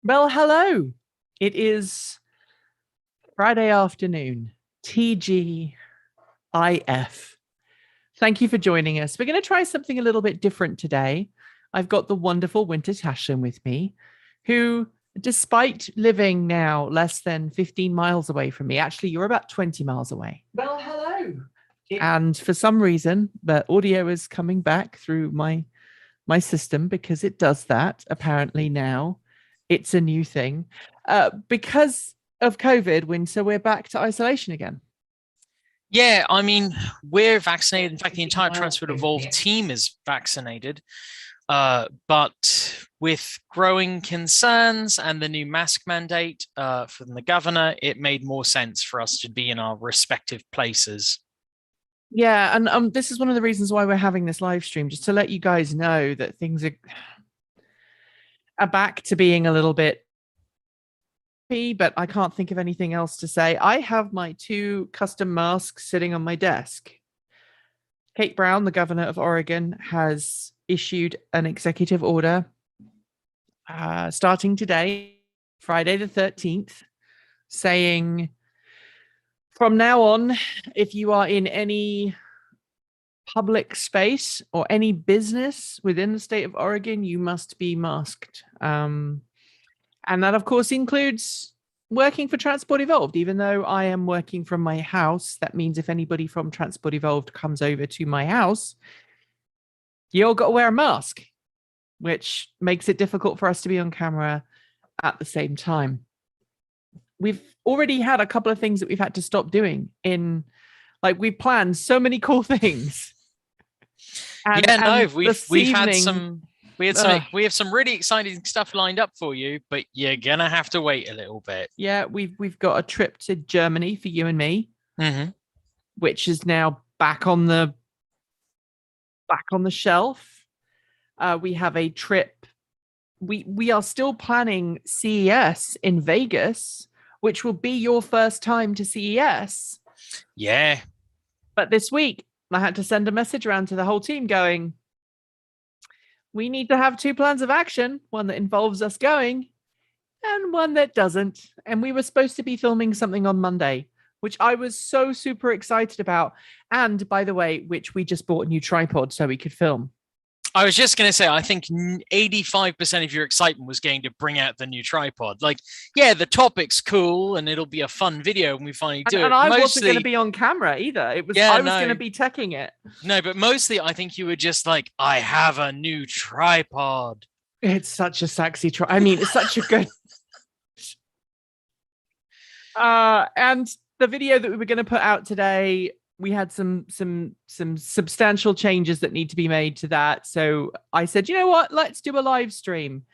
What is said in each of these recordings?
Well, hello. It is Friday afternoon, TGIF. Thank you for joining us. We're going to try something a little bit different today. I've got the wonderful Winter Tashlin with me, who, despite living now less than 15 miles away from me, actually, you're about 20 miles away. Well, hello. And for some reason, the audio is coming back through my system because it does that apparently now. It's a new thing. Because of COVID, Winter, we're back to isolation again. Yeah, I mean, we're vaccinated. In fact, the entire Transport Evolved team is vaccinated. But with growing concerns and the new mask mandate from the governor, it made more sense for us to be in our respective places. Yeah, and this is one of the reasons why we're having this live stream, just to let you guys know that things are back to being a little bit, but I can't think of anything else to say. I have my two custom masks sitting on my desk. Kate Brown, the governor of Oregon, has issued an executive order starting today, Friday the 13th, saying from now on, if you are in any public space or any business within the state of Oregon, you must be masked. And that, of course, includes working for Transport Evolved. Even though I am working from my house, that means if anybody from Transport Evolved comes over to my house, you all got to wear a mask, which makes it difficult for us to be on camera at the same time. We've already had a couple of things that we've had to stop doing we've planned so many cool things. We've had some we have some really exciting stuff lined up for you, but you're gonna have to wait a little bit. Yeah, we've got a trip to Germany for you and me, which is now back on the shelf. We have a trip. We are still planning CES in Vegas, which will be your first time to CES. Yeah. But this week, I had to send a message around to the whole team going, we need to have two plans of action, one that involves us going and one that doesn't. And we were supposed to be filming something on Monday, which I was so super excited about. And by the way, which we just bought a new tripod so we could film. I was just going to say, I think 85% of your excitement was going to bring out the new tripod. Like, yeah, the topic's cool and it'll be a fun video when we finally do it. And I wasn't going to be on camera either. I was going to be teching it. No, but mostly I think you were just like, I have a new tripod. It's such a sexy tripod. I mean, it's such a good... and the video that we were going to put out today, we had some substantial changes that need to be made to that. So I said, you know what? Let's do a live stream.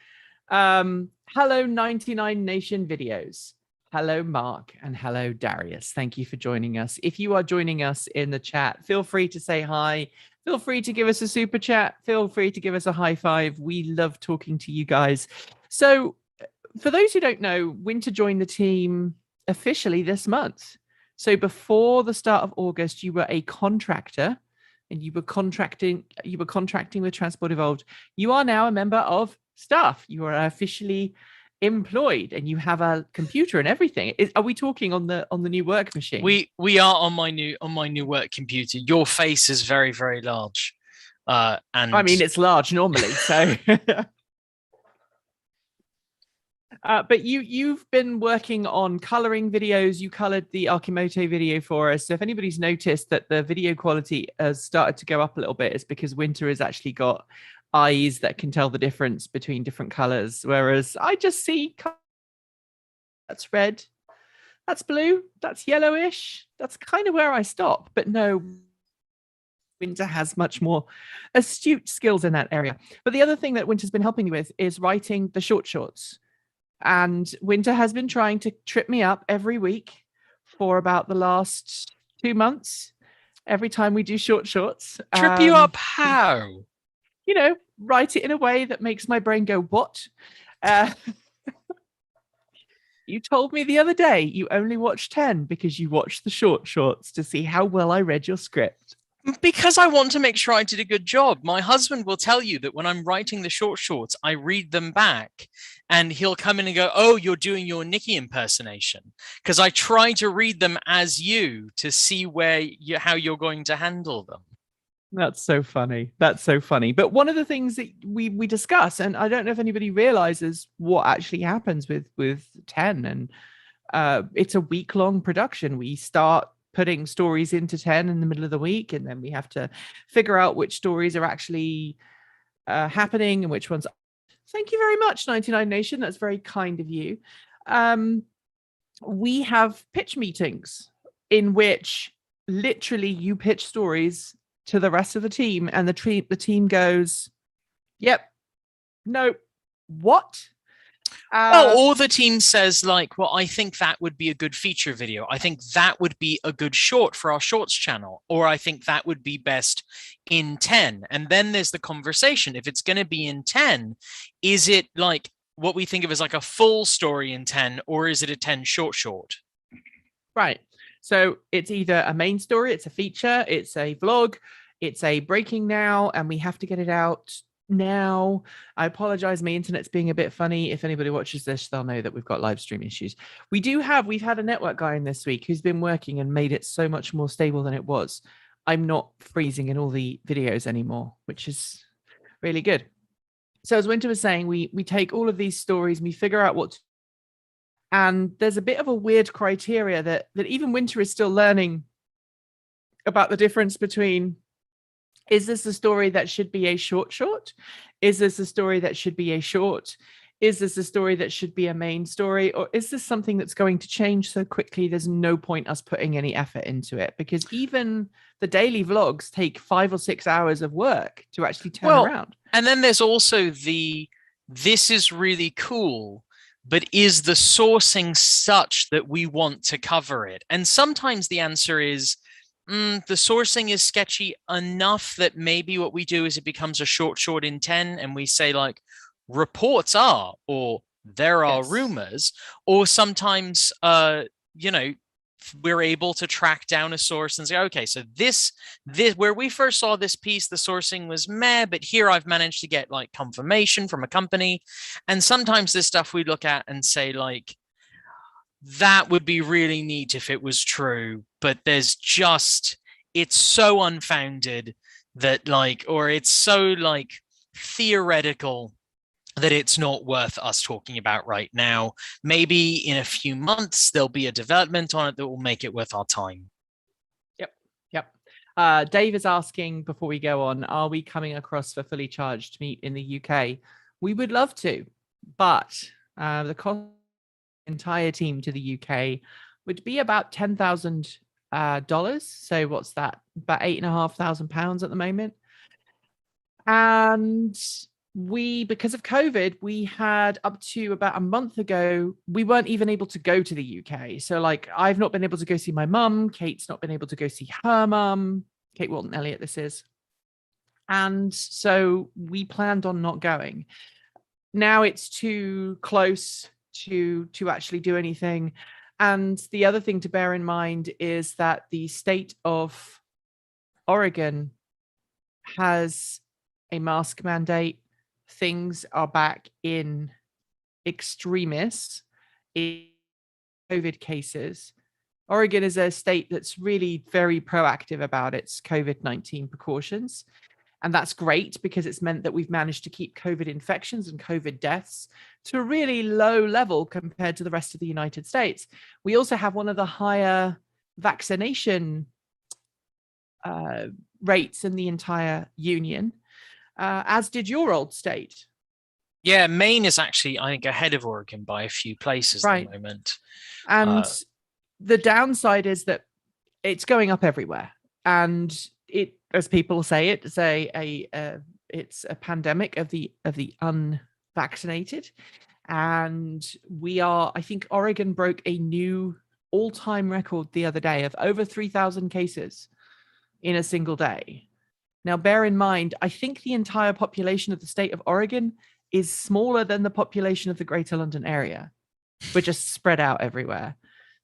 Hello, 99 Nation Videos. Hello, Mark, and hello, Darius. Thank you for joining us. If you are joining us in the chat, feel free to say hi. Feel free to give us a super chat. Feel free to give us a high five. We love talking to you guys. So for those who don't know, Winter joined the team officially this month. So before the start of August, you were a contractor and you were contracting with Transport Evolved. You are now a member of staff. You are officially employed and you have a computer and everything. Are we talking on the new work machine? We are on my new work computer. Your face is very, very large. And I mean, it's large normally, so but you've been working on coloring videos. You colored the Akimoto video for us. So if anybody's noticed that the video quality has started to go up a little bit, it's because Winter has actually got eyes that can tell the difference between different colors. Whereas I just see that's red, that's blue, that's yellowish. That's kind of where I stop. But no, Winter has much more astute skills in that area. But the other thing that Winter's been helping me with is writing the shorts. And Winter has been trying to trip me up every week for about the last 2 months. Every time we do shorts. Trip you up how? You know, write it in a way that makes my brain go, what? You told me the other day you only watched 10 because you watched the shorts to see how well I read your script. Because I want to make sure I did a good job. My husband will tell you that when I'm writing the shorts, I read them back and he'll come in and go, "Oh, you're doing your Nikki impersonation." Because I try to read them as you to see how you're going to handle them. That's so funny. That's so funny. But one of the things that we discuss, and I don't know if anybody realizes what actually happens with 10, and it's a week-long production. We start putting stories into 10 in the middle of the week, and then we have to figure out which stories are actually happening and which ones. Thank you very much, 99 Nation. That's very kind of you. We have pitch meetings in which literally you pitch stories to the rest of the team, and the team goes, "Yep, no, what?" Or the team says, like, "Well, I think that would be a good feature video. I think that would be a good short for our shorts channel. Or I think that would be best in 10. And then there's the conversation. If it's going to be in 10, is it like what we think of as like a full story in 10, or is it a 10 short? Right. So it's either a main story, it's a feature, it's a vlog, it's a breaking now, and we have to get it out now. I apologize, my internet's being a bit funny. If anybody watches this, they'll know that we've got live stream issues. We've had a network guy in this week who's been working and made it so much more stable than it was. I'm not freezing in all the videos anymore, which is really good. So as Winter was saying, we take all of these stories and we figure out what to, and there's a bit of a weird criteria that even Winter is still learning about the difference between, is this a story that should be a short? Is this a story that should be a short? Is this a story that should be a main story? Or is this something that's going to change so quickly there's no point us putting any effort into it? Because even the daily vlogs take 5 or 6 hours of work to actually turn around. And then there's also this is really cool, but is the sourcing such that we want to cover it? And sometimes the answer is, the sourcing is sketchy enough that maybe what we do is it becomes a short in 10, and we say like, reports are, or there are rumors, or sometimes, we're able to track down a source and say, okay, so this where we first saw this piece, the sourcing was meh, but here I've managed to get like confirmation from a company. And sometimes this stuff we look at and say like, that would be really neat if it was true, but there's just, it's so unfounded that like, or it's so like theoretical that it's not worth us talking about right now. Maybe in a few months, there'll be a development on it that will make it worth our time. Yep. Dave is asking before we go on, are we coming across for Fully Charged meet in the UK? We would love to, but the cost of the entire team to the UK would be about $10,000. So what's that? About £8,500 at the moment. And because of COVID, we had up to about a month ago, we weren't even able to go to the UK. So like, I've not been able to go see my mum. Kate's not been able to go see her mum. Kate Walton Elliott, this is. And so we planned on not going. Now it's too close to actually do anything. And the other thing to bear in mind is that the state of Oregon has a mask mandate. Things are back in extremis in COVID cases. Oregon is a state that's really very proactive about its COVID-19 precautions. And that's great because it's meant that we've managed to keep COVID infections and COVID deaths to a really low level compared to the rest of the United States. We also have one of the higher vaccination rates in the entire union. As did your old state. Yeah, Maine is actually, I think, ahead of Oregon by a few places at the moment. And the downside is that it's going up everywhere. And it, as people say, it's a pandemic of the unvaccinated. And I think Oregon broke a new all-time record the other day of over 3,000 cases in a single day. Now, bear in mind, I think the entire population of the state of Oregon is smaller than the population of the Greater London area. We're just spread out everywhere.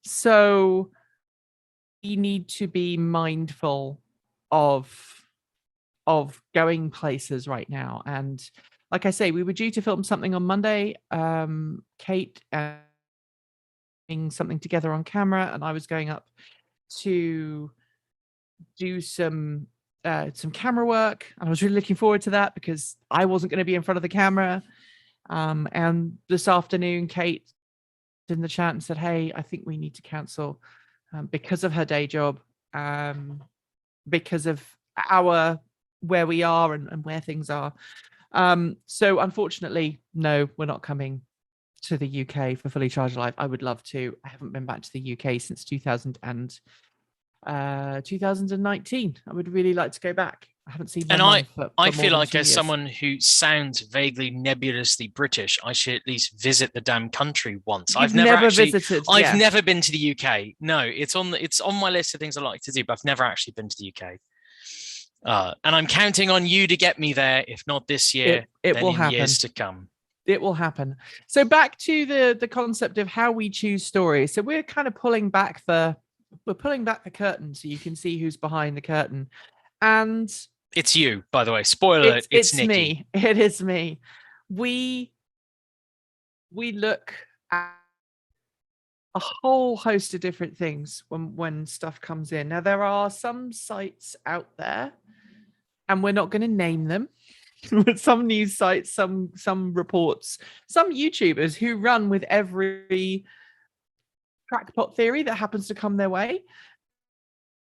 So we need to be mindful of going places right now. And like I say, we were due to film something on Monday. Kate something together on camera, and I was going up to do some camera work. I was really looking forward to that because I wasn't going to be in front of the camera. And this afternoon, Kate in the chat and said, "Hey, I think we need to cancel because of her day job, because of where we are and where things are." So unfortunately, no, we're not coming to the UK for Fully Charged Live. I would love to. I haven't been back to the UK since 2019. I would really like to go back. I haven't seen my mum for I more feel than like 2 as years. someone who sounds vaguely nebulously British, I should at least visit the damn country once. I've never visited. I've never been to the UK. No, it's on my list of things I like to do, but I've never actually been to the UK. And I'm counting on you to get me there, if not this year, it then will in happen. years to come. It will happen. So back to the concept of how we choose stories. So we're kind of pulling back the curtain so you can see who's behind the curtain. And it's you, by the way. Spoiler alert, it's Nikki. Me. It is me. We look at a whole host of different things when stuff comes in. Now there are some sites out there, and we're not going to name them. Some news sites, some reports, some YouTubers who run with every crackpot theory that happens to come their way.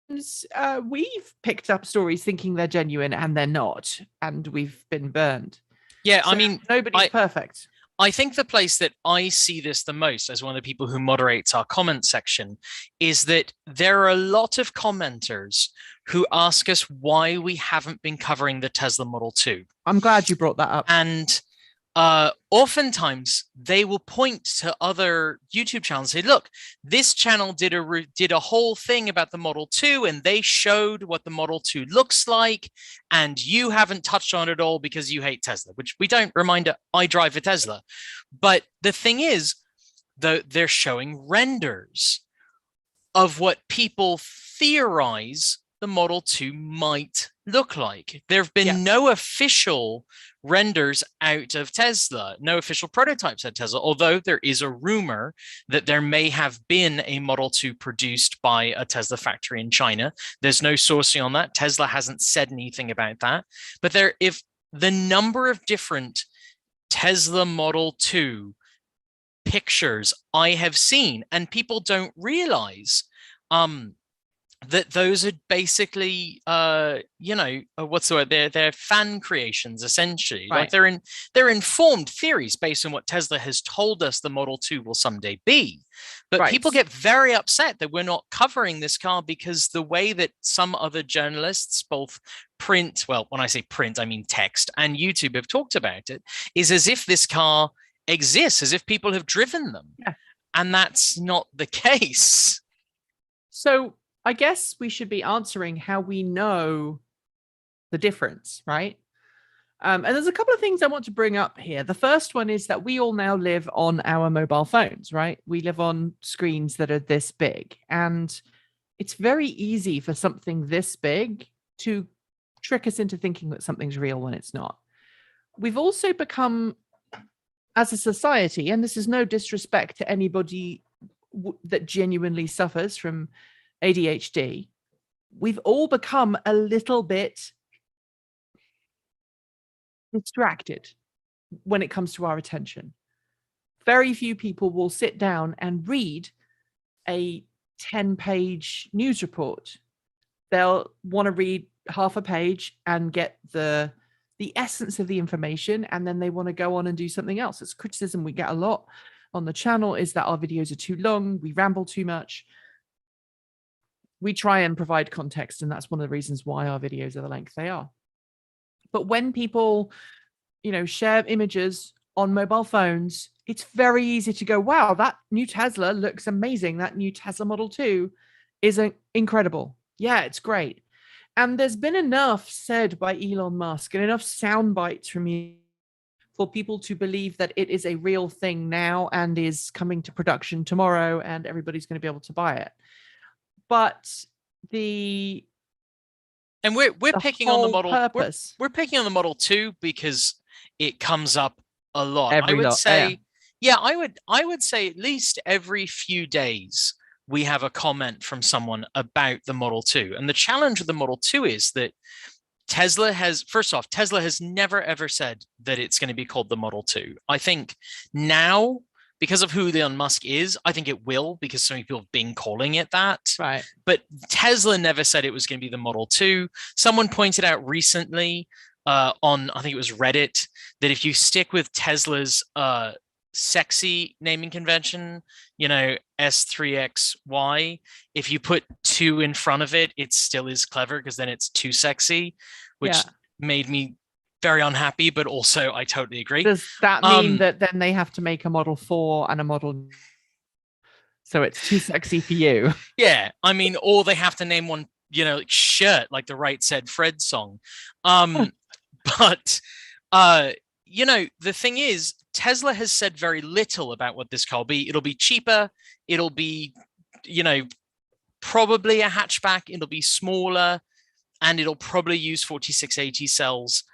We've picked up stories thinking they're genuine and they're not, and we've been burned. Yeah, so I mean, nobody's perfect. I think the place that I see this the most as one of the people who moderates our comment section is that there are a lot of commenters who ask us why we haven't been covering the Tesla Model 2. I'm glad you brought that up. And oftentimes they will point to other YouTube channels and say, look, this channel did a whole thing about the Model 2 and they showed what the Model 2 looks like, and you haven't touched on it at all because you hate Tesla, which we don't. Reminder, I drive a Tesla. But the thing is, they're showing renders of what people theorize the Model 2 might look like. There have been no official renders out of Tesla, no official prototypes at Tesla, although there is a rumor that there may have been a Model 2 produced by a Tesla factory in China. There's no sourcing on that. Tesla hasn't said anything about that. But if the number of different Tesla Model 2 pictures I have seen, and people don't realize that those are basically, what's the word? They're fan creations, essentially. Right. Like they're informed theories based on what Tesla has told us the Model 2 will someday be. But people get very upset that we're not covering this car because the way that some other journalists, both print, well, when I say print, I mean text, and YouTube have talked about it, is as if this car exists, as if people have driven them. Yeah. And that's not the case. So I guess we should be answering how we know the difference, right? And there's a couple of things I want to bring up here. The first one is that we all now live on our mobile phones, right? We live on screens that are this big, and it's very easy for something this big to trick us into thinking that something's real when it's not. We've also become, as a society, and this is no disrespect to anybody that genuinely suffers from ADHD, we've all become a little bit distracted when it comes to our attention. Very few people will sit down and read a 10-page news report. They'll want to read half a page and get the essence of the information, and then they want to go on and do something else. It's criticism we get a lot on the channel, is that our videos are too long, we ramble too much. We try and provide context, and that's one of the reasons why our videos are the length they are. But when people, share images on mobile phones, it's very easy to go, wow, that new Tesla looks amazing. That new Tesla Model 2 is incredible. Yeah, it's great. And there's been enough said by Elon Musk and enough sound bites from you for people to believe that it is a real thing now and is coming to production tomorrow and everybody's going to be able to buy it. But the And we're the picking on the whole Model. purpose. We're picking on the Model 2 because it comes up a lot. Every I would lot, say, yeah, I would say at least every few days we have a comment from someone about the Model 2. And the challenge with the Model 2 is that Tesla has never ever said that it's going to be called the Model 2. I think now, because of who Elon Musk is, I think it will, because so many people have been calling it that. Right. But Tesla never said it was going to be the Model 2. Someone pointed out recently on, I think it was Reddit, that if you stick with Tesla's sexy naming convention, S3XY, if you put 2 in front of it, it still is clever because then it's too sexy, which made me very unhappy, but also I totally agree. Does that mean that then they have to make a Model 4 and a Model, so it's too sexy for you? Yeah, I mean, or they have to name one, shirt, like the Right Said Fred song. But the thing is, Tesla has said very little about what this car will be. It'll be cheaper. It'll be, probably a hatchback. It'll be smaller, and it'll probably use 4680 cells.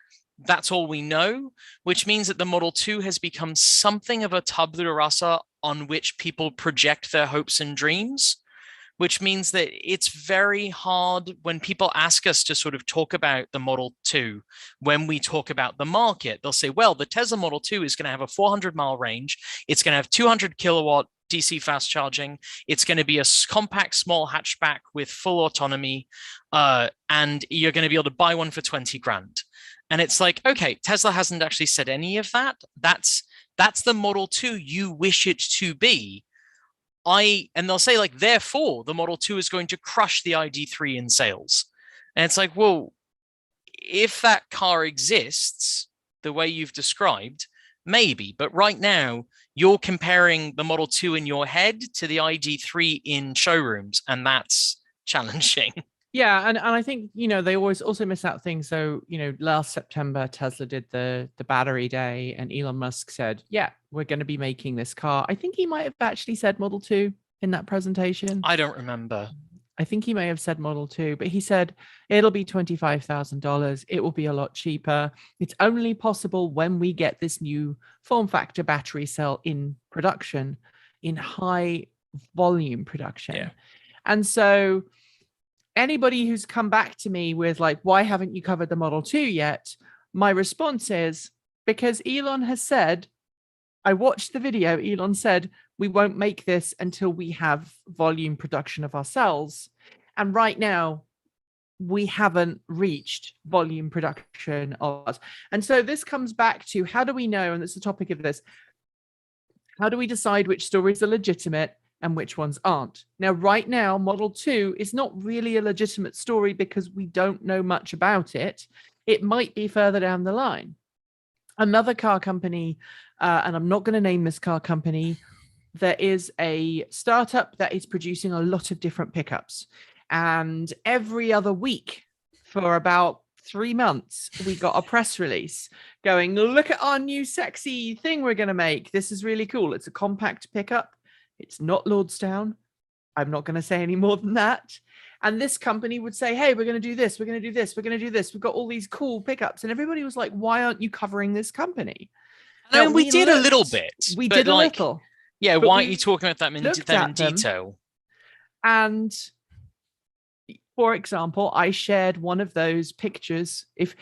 That's all we know, which means that the Model 2 has become something of a tabula rasa on which people project their hopes and dreams, which means that it's very hard when people ask us to sort of talk about the Model 2. When we talk about the market, they'll say, well, the Tesla Model 2 is going to have a 400-mile range. It's going to have 200 kilowatt DC fast charging. It's going to be a compact, small hatchback with full autonomy. And you're going to be able to buy one for 20 grand. And it's like, okay, Tesla hasn't actually said any of that. That's the Model 2 you wish it to be. And they'll say, like, therefore, the Model 2 is going to crush the ID3 in sales. And it's like, well, if that car exists the way you've described, maybe. But right now, you're comparing the Model 2 in your head to the ID3 in showrooms, and that's challenging. Yeah, and I think, they always also miss out things. So, last September, Tesla did the battery day, and Elon Musk said, yeah, we're going to be making this car. I think he might have actually said Model 2 in that presentation. I don't remember. I think he may have said Model 2, but he said it'll be $25,000. It will be a lot cheaper. It's only possible when we get this new form factor battery cell in production, in high volume production. Yeah. And so anybody who's come back to me with like, why haven't you covered the Model 2 yet? My response is because Elon has said, I watched the video, Elon said, we won't make this until we have volume production of our cells. And right now, we haven't reached volume production of us. And so this comes back to, how do we know, and that's the topic of this, how do we decide which stories are legitimate and which ones aren't? Now, right now, Model 2 is not really a legitimate story because we don't know much about it. It might be further down the line. Another car company, and I'm not going to name this car company, there is a startup that is producing a lot of different pickups. And every other week for about 3 months, we got a press release going, look at our new sexy thing we're going to make. This is really cool. It's a compact pickup. It's not Lordstown. I'm not going to say any more than that. And this company would say, hey, we're going to do this. We're going to do this. We're going to do this. We've got all these cool pickups. And everybody was like, why aren't you covering this company? I mean, we did a little bit. We did a little. Yeah, why aren't you talking about them in detail? And for example, I shared one of those pictures. If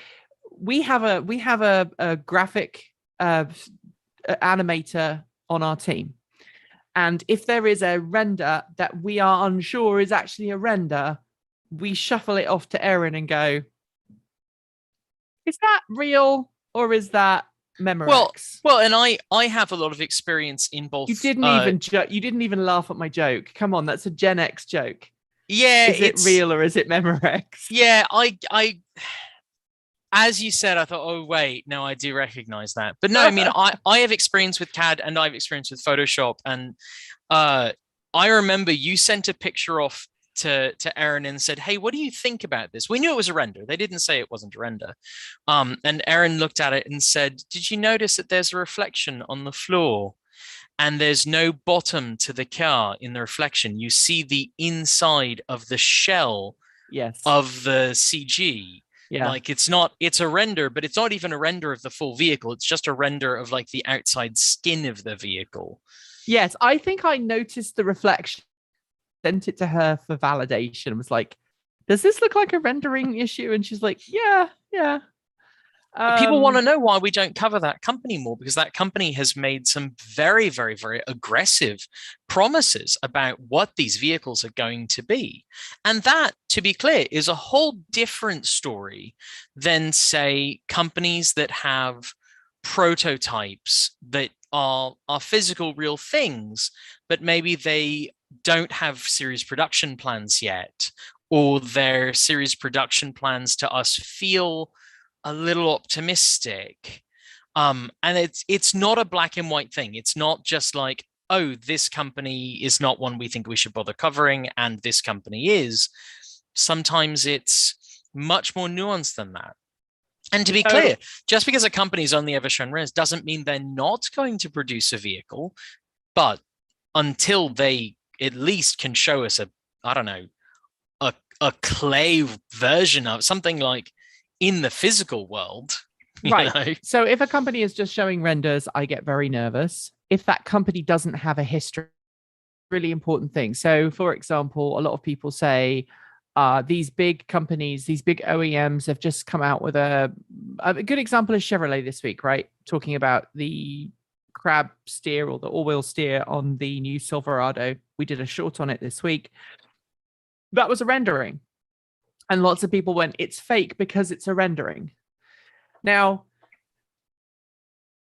we have a graphic animator on our team, and if there is a render that we are unsure is actually a render, we shuffle it off to Erin and go, is that real or is that Memorex? Well, and I have a lot of experience in both. You didn't even laugh at my joke. Come on, that's a Gen X joke. Yeah, is it real or is it Memorex? Yeah, I as you said, I thought, oh wait, no, I do recognize that. But no, I mean, I have experience with CAD and I have experience with Photoshop, and I remember you sent a picture off to Erin and said, hey, what do you think about this? We knew it was a render. They didn't say it wasn't a render. And Erin looked at it and said, did you notice that there's a reflection on the floor? And there's no bottom to the car in the reflection. You see the inside of the shell Yes. of the CG. Yeah. Like it's a render, but it's not even a render of the full vehicle. It's just a render of like the outside skin of the vehicle. Yes, I think I noticed the reflection, sent it to her for validation, was like, does this look like a rendering issue? And she's like, yeah. People want to know why we don't cover that company more, because that company has made some very, very, very aggressive promises about what these vehicles are going to be. And that, to be clear, is a whole different story than, say, companies that have prototypes that are physical, real things, but maybe they don't have series production plans yet, or their series production plans to us feel a little optimistic. And it's not a black and white thing. It's not just like, oh, this company is not one we think we should bother covering, and this company is. Sometimes it's much more nuanced than that. And to be clear, just because a company's only ever shown renders doesn't mean they're not going to produce a vehicle. But until they at least can show us a clay version of something like in the physical world. Right. Know? So if a company is just showing renders, I get very nervous. If that company doesn't have a history, really important thing. So for example, a lot of people say these big companies, these big OEMs have just come out with a good example is Chevrolet this week, right? Talking about the crab steer or the all-wheel steer on the new Silverado. We did a short on it this week. That was a rendering. And lots of people went, it's fake because it's a rendering. Now,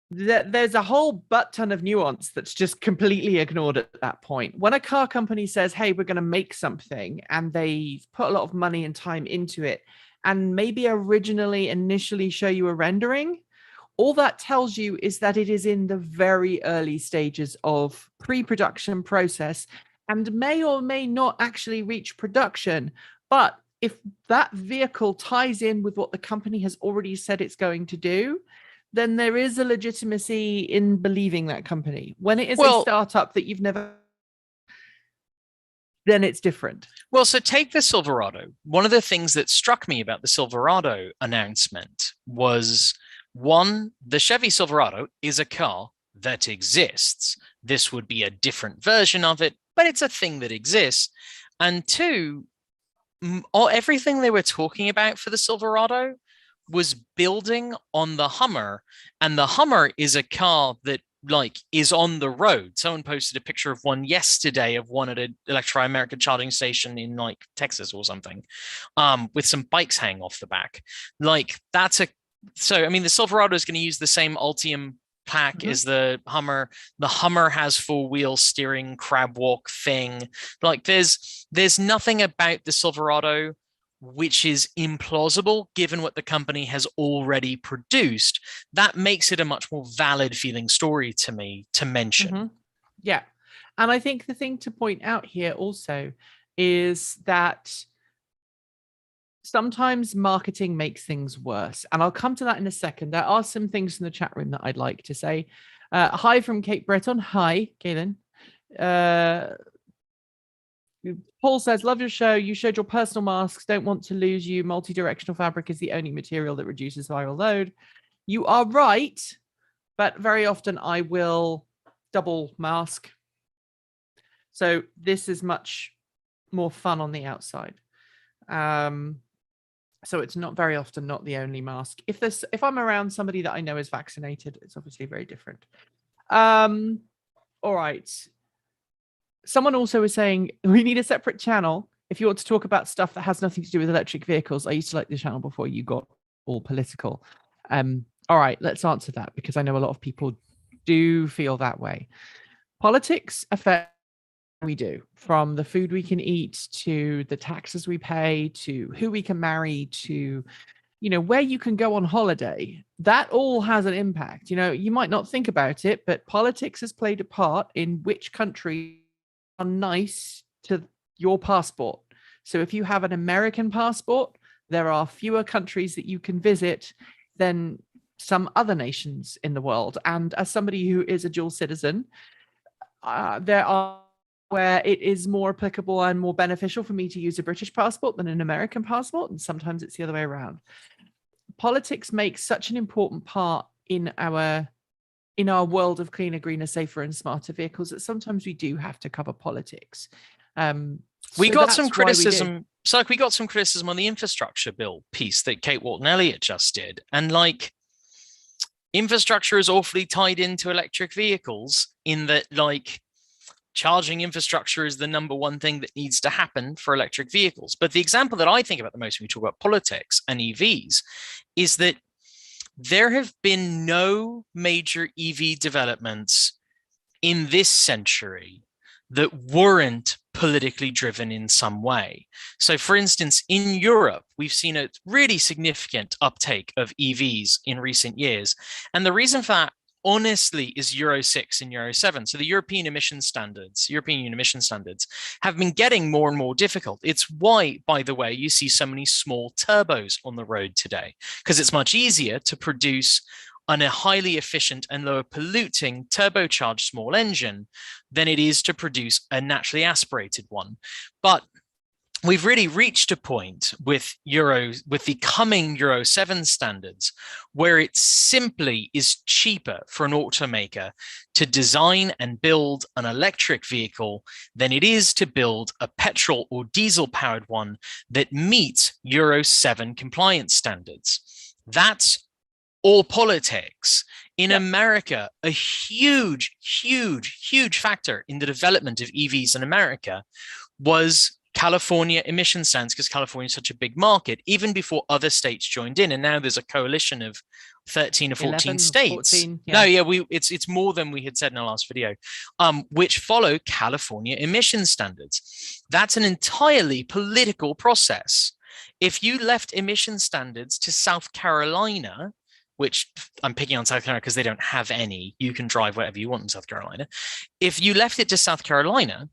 there's a whole butt ton of nuance that's just completely ignored at that point. When a car company says, hey, we're going to make something, and they put a lot of money and time into it, and maybe initially show you a rendering, all that tells you is that it is in the very early stages of pre-production process and may or may not actually reach production. But if that vehicle ties in with what the company has already said it's going to do, then there is a legitimacy in believing that company. When it is a startup that you've never, then it's different. Well, so take the Silverado. One of the things that struck me about the Silverado announcement was, one, the Chevy Silverado is a car that exists. This would be a different version of it, but it's a thing that exists. And two, everything they were talking about for the Silverado was building on the Hummer, and the Hummer is a car that is on the road. Someone posted a picture of one yesterday of one at an Electri America charging station in Texas or something, with some bikes hanging off the back. So I mean, the Silverado is going to use the same Ultium pack as the Hummer. The Hummer has four-wheel steering, crab walk thing. There's nothing about the Silverado which is implausible given what the company has already produced. That makes it a much more valid feeling story to me to mention. Yeah. And I think the thing to point out here also is that sometimes marketing makes things worse. And I'll come to that in a second. There are some things in the chat room that I'd like to say. Hi from Cape Breton. Hi, Galen. Paul says, love your show. You showed your personal masks. Don't want to lose you. Multi-directional fabric is the only material that reduces viral load. You are right, but very often I will double mask. So this is much more fun on the outside. So it's not very often not the only mask. If I'm around somebody that I know is vaccinated, it's obviously very different. All right. Someone also was saying we need a separate channel if you want to talk about stuff that has nothing to do with electric vehicles. I used to like the channel before you got all political. All right, let's answer that because I know a lot of people do feel that way. Politics affect what we do, from the food we can eat to the taxes we pay to who we can marry to where you can go on holiday. That all has an impact. You might not think about it, but politics has played a part in which country are nice to your passport. So if you have an American passport, there are fewer countries that you can visit than some other nations in the world. And as somebody who is a dual citizen, there are where it is more applicable and more beneficial for me to use a British passport than an American passport, and sometimes it's the other way around. Politics makes such an important part in our world of cleaner, greener, safer, and smarter vehicles that sometimes we do have to cover politics. We got some criticism. So we got some criticism on the infrastructure bill piece that Kate Walton-Elliott just did. And like, infrastructure is awfully tied into electric vehicles in that, like, charging infrastructure is the number one thing that needs to happen for electric vehicles. But the example that I think about the most when we talk about politics and EVs is that there have been no major EV developments in this century that weren't politically driven in some way. So for instance, in Europe, we've seen a really significant uptake of EVs in recent years. And the reason for that, honestly, is Euro 6 and Euro 7. So the European emission standards, European Union emission standards, have been getting more and more difficult. It's why, by the way, you see so many small turbos on the road today, because it's much easier to produce on a highly efficient and lower polluting turbocharged small engine than it is to produce a naturally aspirated one. But we've really reached a point with the coming Euro 7 standards where it simply is cheaper for an automaker to design and build an electric vehicle than it is to build a petrol or diesel powered one that meets Euro 7 compliance standards. That's all politics. In America, a huge factor in the development of EVs in America was California emission standards, because California is such a big market, even before other states joined in. And now there's a coalition of 13 or 14 11, states. 14, yeah. No, yeah, it's more than we had said in our last video, which follow California emission standards. That's an entirely political process. If you left emission standards to South Carolina, which I'm picking on South Carolina because they don't have any, you can drive whatever you want in South Carolina. If you left it to South Carolina,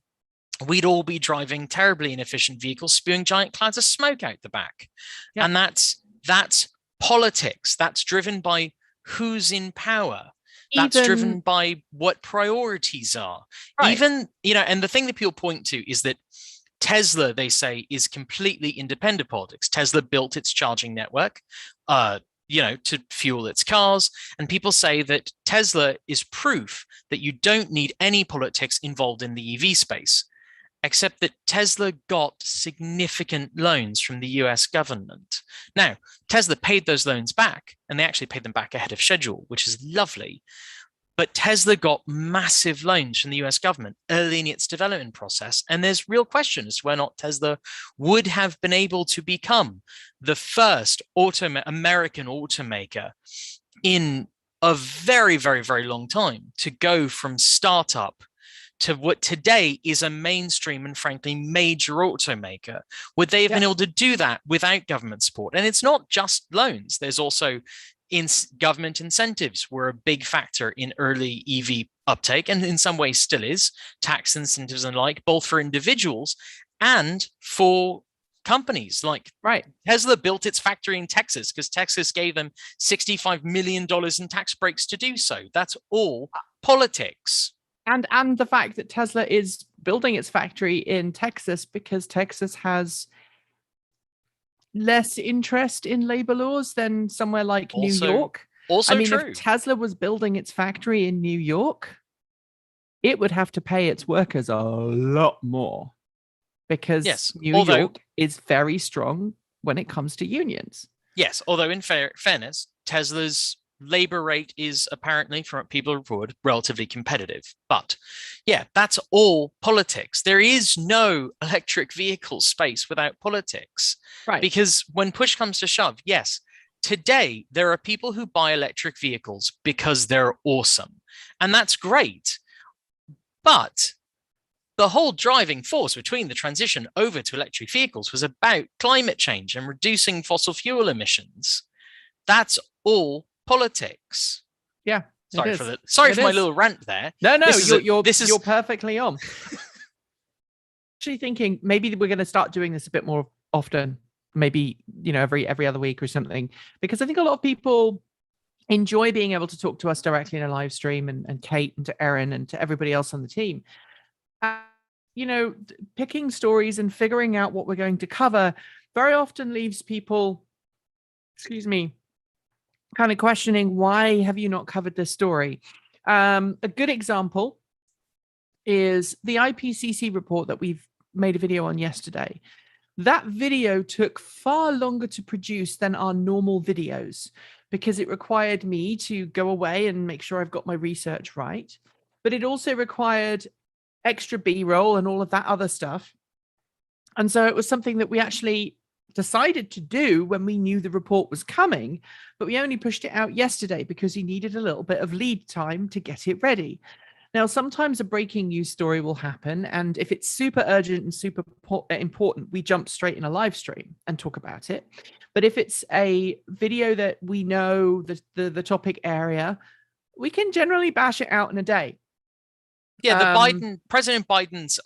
we'd all be driving terribly inefficient vehicles, spewing giant clouds of smoke out the back. Yeah. And that's politics. That's driven by who's in power. That's driven by what priorities are. Right. Even, and the thing that people point to is that Tesla, they say, is completely independent of politics. Tesla built its charging network, to fuel its cars. And people say that Tesla is proof that you don't need any politics involved in the EV space, except that Tesla got significant loans from the US government. Now, Tesla paid those loans back, and they actually paid them back ahead of schedule, which is lovely. But Tesla got massive loans from the US government early in its development process. And there's real question as to whether or not Tesla would have been able to become the first American automaker in a very, very, very long time to go from startup to what today is a mainstream and frankly major automaker. Would they have been able to do that without government support? And it's not just loans. There's also government incentives were a big factor in early EV uptake, and in some ways still is, tax incentives and like, both for individuals and for companies. Like Tesla built its factory in Texas because Texas gave them $65 million in tax breaks to do so. That's all politics. And the fact that Tesla is building its factory in Texas because Texas has less interest in labor laws than somewhere like New York. Also true. If Tesla was building its factory in New York, it would have to pay its workers a lot more because New York is very strong when it comes to unions. Yes, although in fairness, Tesla's labor rate is apparently, from what people report, relatively competitive. But yeah, that's all politics. There is no electric vehicle space without politics. Right. Because when push comes to shove, yes, today there are people who buy electric vehicles because they're awesome. And that's great. But the whole driving force between the transition over to electric vehicles was about climate change and reducing fossil fuel emissions. That's all politics. Yeah. Sorry for my little rant there. No, you're perfectly on. Actually thinking maybe we're going to start doing this a bit more often, maybe, every other week or something, because I think a lot of people enjoy being able to talk to us directly in a live stream, and Kate and to Erin and to everybody else on the team. picking stories and figuring out what we're going to cover very often leaves people, excuse me, kind of questioning, why have you not covered this story? A good example is the IPCC report that we've made a video on yesterday. That video took far longer to produce than our normal videos because it required me to go away and make sure I've got my research right. But it also required extra B-roll and all of that other stuff. And so it was something that we actually decided to do when we knew the report was coming, but we only pushed it out yesterday because he needed a little bit of lead time to get it ready. Now, sometimes a breaking news story will happen, and if it's super urgent and super important, we jump straight in a live stream and talk about it. But if it's a video that we know the topic area, we can generally bash it out in a day. Yeah, President Biden's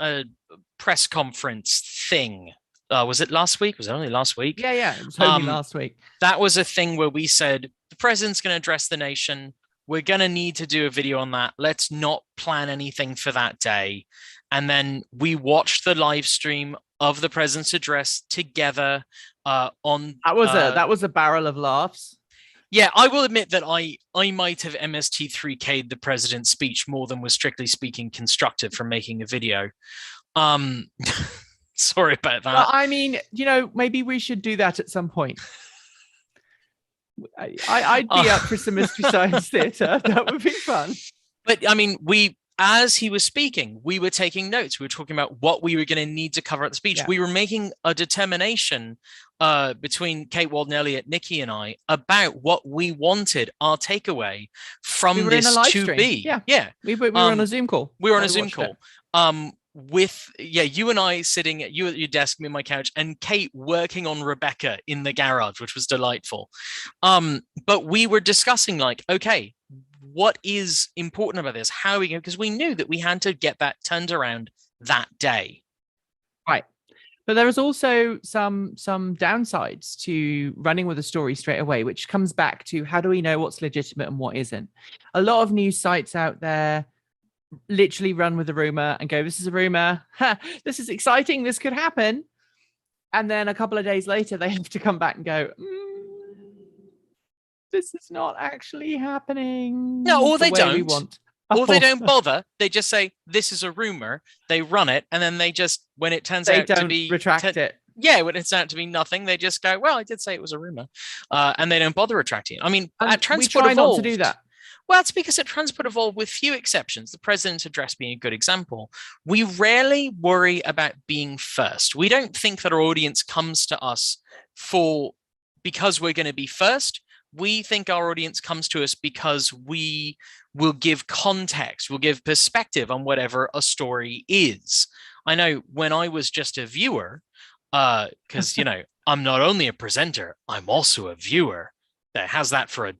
press conference thing. Was it last week? Was it only last week? Yeah, it was only last week. That was a thing where we said the president's going to address the nation. We're going to need to do a video on that. Let's not plan anything for that day. And then we watched the live stream of the president's address together on. That was a barrel of laughs. Yeah, I will admit that I might have MST3K'd the president's speech more than was strictly speaking constructive from making a video. Sorry about that. Well, I mean, maybe we should do that at some point. I'd be up for some Mystery Science Theatre. That would be fun. But I mean, as he was speaking, we were taking notes. We were talking about what we were going to need to cover at the speech. Yeah. We were making a determination between Kate Walden-Elliott, Nikki, and I about what we wanted our takeaway from this to be. Yeah. We were on a Zoom call. We were on a Zoom call. You and I sitting at your desk, me on my couch, and Kate working on Rebecca in the garage, which was delightful. But we were discussing okay, what is important about this? How are we going? Because we knew that we had to get that turned around that day. Right. But there is also some downsides to running with a story straight away, which comes back to how do we know what's legitimate and what isn't? A lot of news sites out there literally run with a rumor and go, this is a rumor. This is exciting. This could happen. And then a couple of days later, they have to come back and go, this is not actually happening. No, or they don't. Or they don't bother. They just say, this is a rumor. They run it. And then they just, when it turns out to be... retract it. Yeah, when it's out to be nothing, they just go, well, I did say it was a rumor. And they don't bother retracting it. I mean, at Transport we try Evolved, not to do that. Well, it's because at Transport Evolved, with few exceptions, the president's address being a good example, we rarely worry about being first. We don't think that our audience comes to us because we're going to be first. We think our audience comes to us because we will give context, we'll give perspective on whatever a story is. I know when I was just a viewer, because, I'm not only a presenter, I'm also a viewer. That has that for a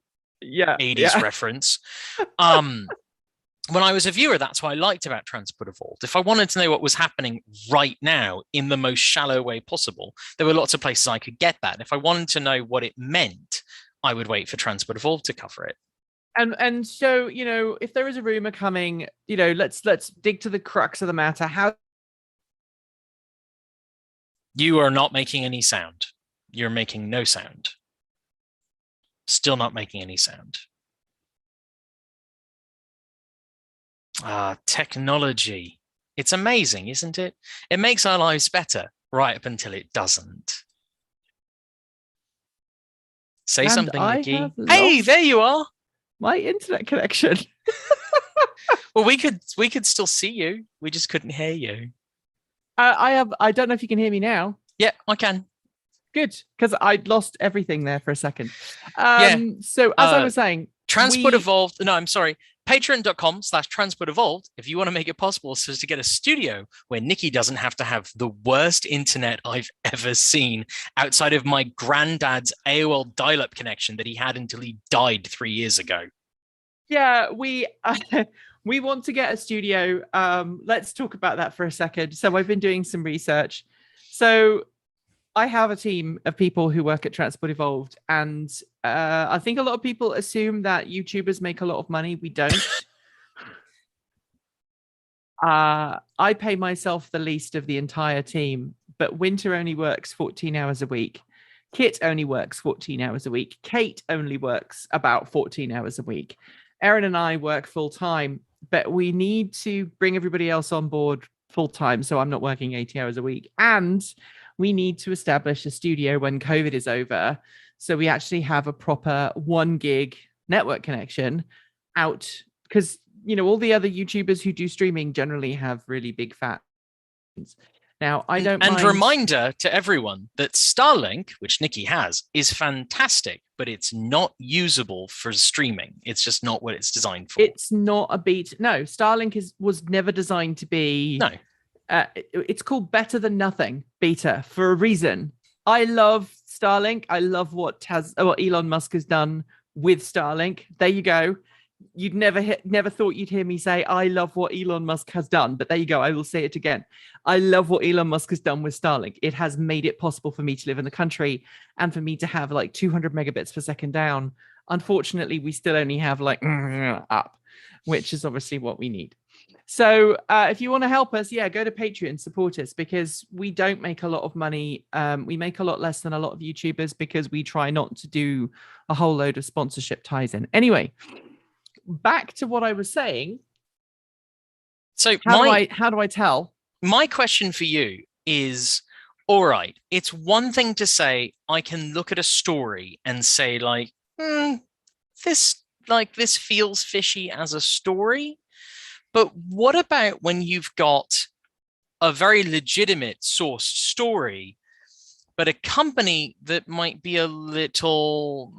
80s reference. When I was a viewer, that's what I liked about Transport Evolved. If I wanted to know what was happening right now in the most shallow way possible, there were lots of places I could get that. And if I wanted to know what it meant, I would wait for Transport Evolved to cover it. And so, if there is a rumor coming, let's dig to the crux of the matter. How you are not making any sound. You're making no sound. Still not making any sound. Technology. It's amazing, isn't it? It makes our lives better right up until it doesn't. Say something, Nikki. Hey, there you are. My internet connection. Well, we could still see you. We just couldn't hear you. I don't know if you can hear me now. Yeah, I can. Good, because I'd lost everything there for a second. So as I was saying, Transport Evolved. No, I'm sorry. Patreon.com/Transport Evolved. If you want to make it possible so to get a studio where Nikki doesn't have to have the worst internet I've ever seen outside of my granddad's AOL dial-up connection that he had until he died 3 years ago. Yeah, we want to get a studio. Let's talk about that for a second. So I've been doing some research. So I have a team of people who work at Transport Evolved, and I think a lot of people assume that YouTubers make a lot of money. We don't. I pay myself the least of the entire team, but Winter only works 14 hours a week. Kit only works 14 hours a week. Kate only works about 14 hours a week. Erin and I work full time, but we need to bring everybody else on board full time. So I'm not working 80 hours a week. And we need to establish a studio when COVID is over. So we actually have a proper 1 gig network connection out, because all the other YouTubers who do streaming generally have really big fat. Now, I don't And mind. reminder to everyone that Starlink, which Nikki has, is fantastic, but it's not usable for streaming. It's just not what it's designed for. It's not a beat. No, Starlink was never designed to be. No. It's called better than nothing beta for a reason. I love Starlink. I love what Elon Musk has done with Starlink. There you go. You'd never thought you'd hear me say I love what Elon Musk has done, but there you go. I will say it again. I love what Elon Musk has done with Starlink. It has made it possible for me to live in the country and for me to have like 200 megabits per second down. Unfortunately, we still only have like up, which is obviously what we need. So if you want to help us, go to Patreon, support us, because we don't make a lot of money. We make a lot less than a lot of YouTubers because we try not to do a whole load of sponsorship ties in. Anyway, back to what I was saying. So how do I tell? My question for you is, all right, it's one thing to say, I can look at a story and say like, this feels fishy as a story. But what about when you've got a very legitimate sourced story, but a company that might be a little...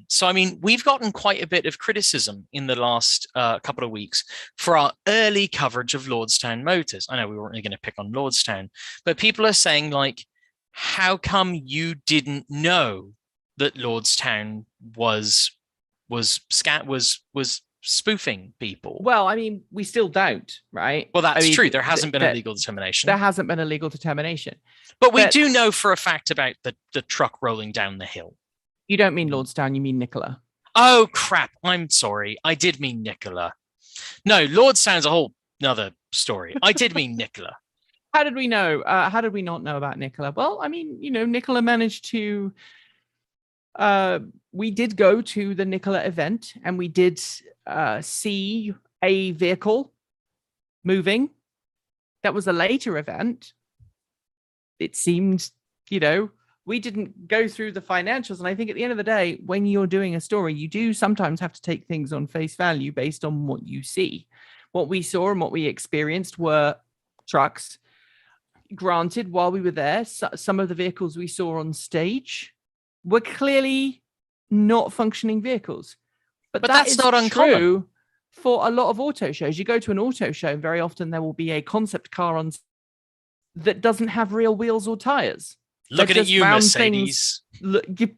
So, I mean, we've gotten quite a bit of criticism in the last couple of weeks for our early coverage of Lordstown Motors. I know we weren't really going to pick on Lordstown, but people are saying, like, how come you didn't know that Lordstown was spoofing people? Well, I mean, we still don't, right? Well, that's true. There hasn't been a legal determination. There hasn't been a legal determination. But we do know for a fact about the truck rolling down the hill. You don't mean Lordstown, you mean Nicola. Oh, crap. I'm sorry. I did mean Nicola. No, Lordstown's a whole another story. I did mean Nicola. How did we know? How did we not know about Nicola? Well, I mean, Nicola managed to... we did go to the Nicola event and we did see a vehicle moving. That was a later event. It seemed, we didn't go through the financials. And I think at the end of the day, when you're doing a story, you do sometimes have to take things on face value based on what you see. What we saw and what we experienced were trucks. Granted, while we were there, some of the vehicles we saw on stage were clearly not functioning vehicles. But that's not uncommon for a lot of auto shows. You go to an auto show, and very often there will be a concept car on that doesn't have real wheels or tires. Looking at you, Mercedes.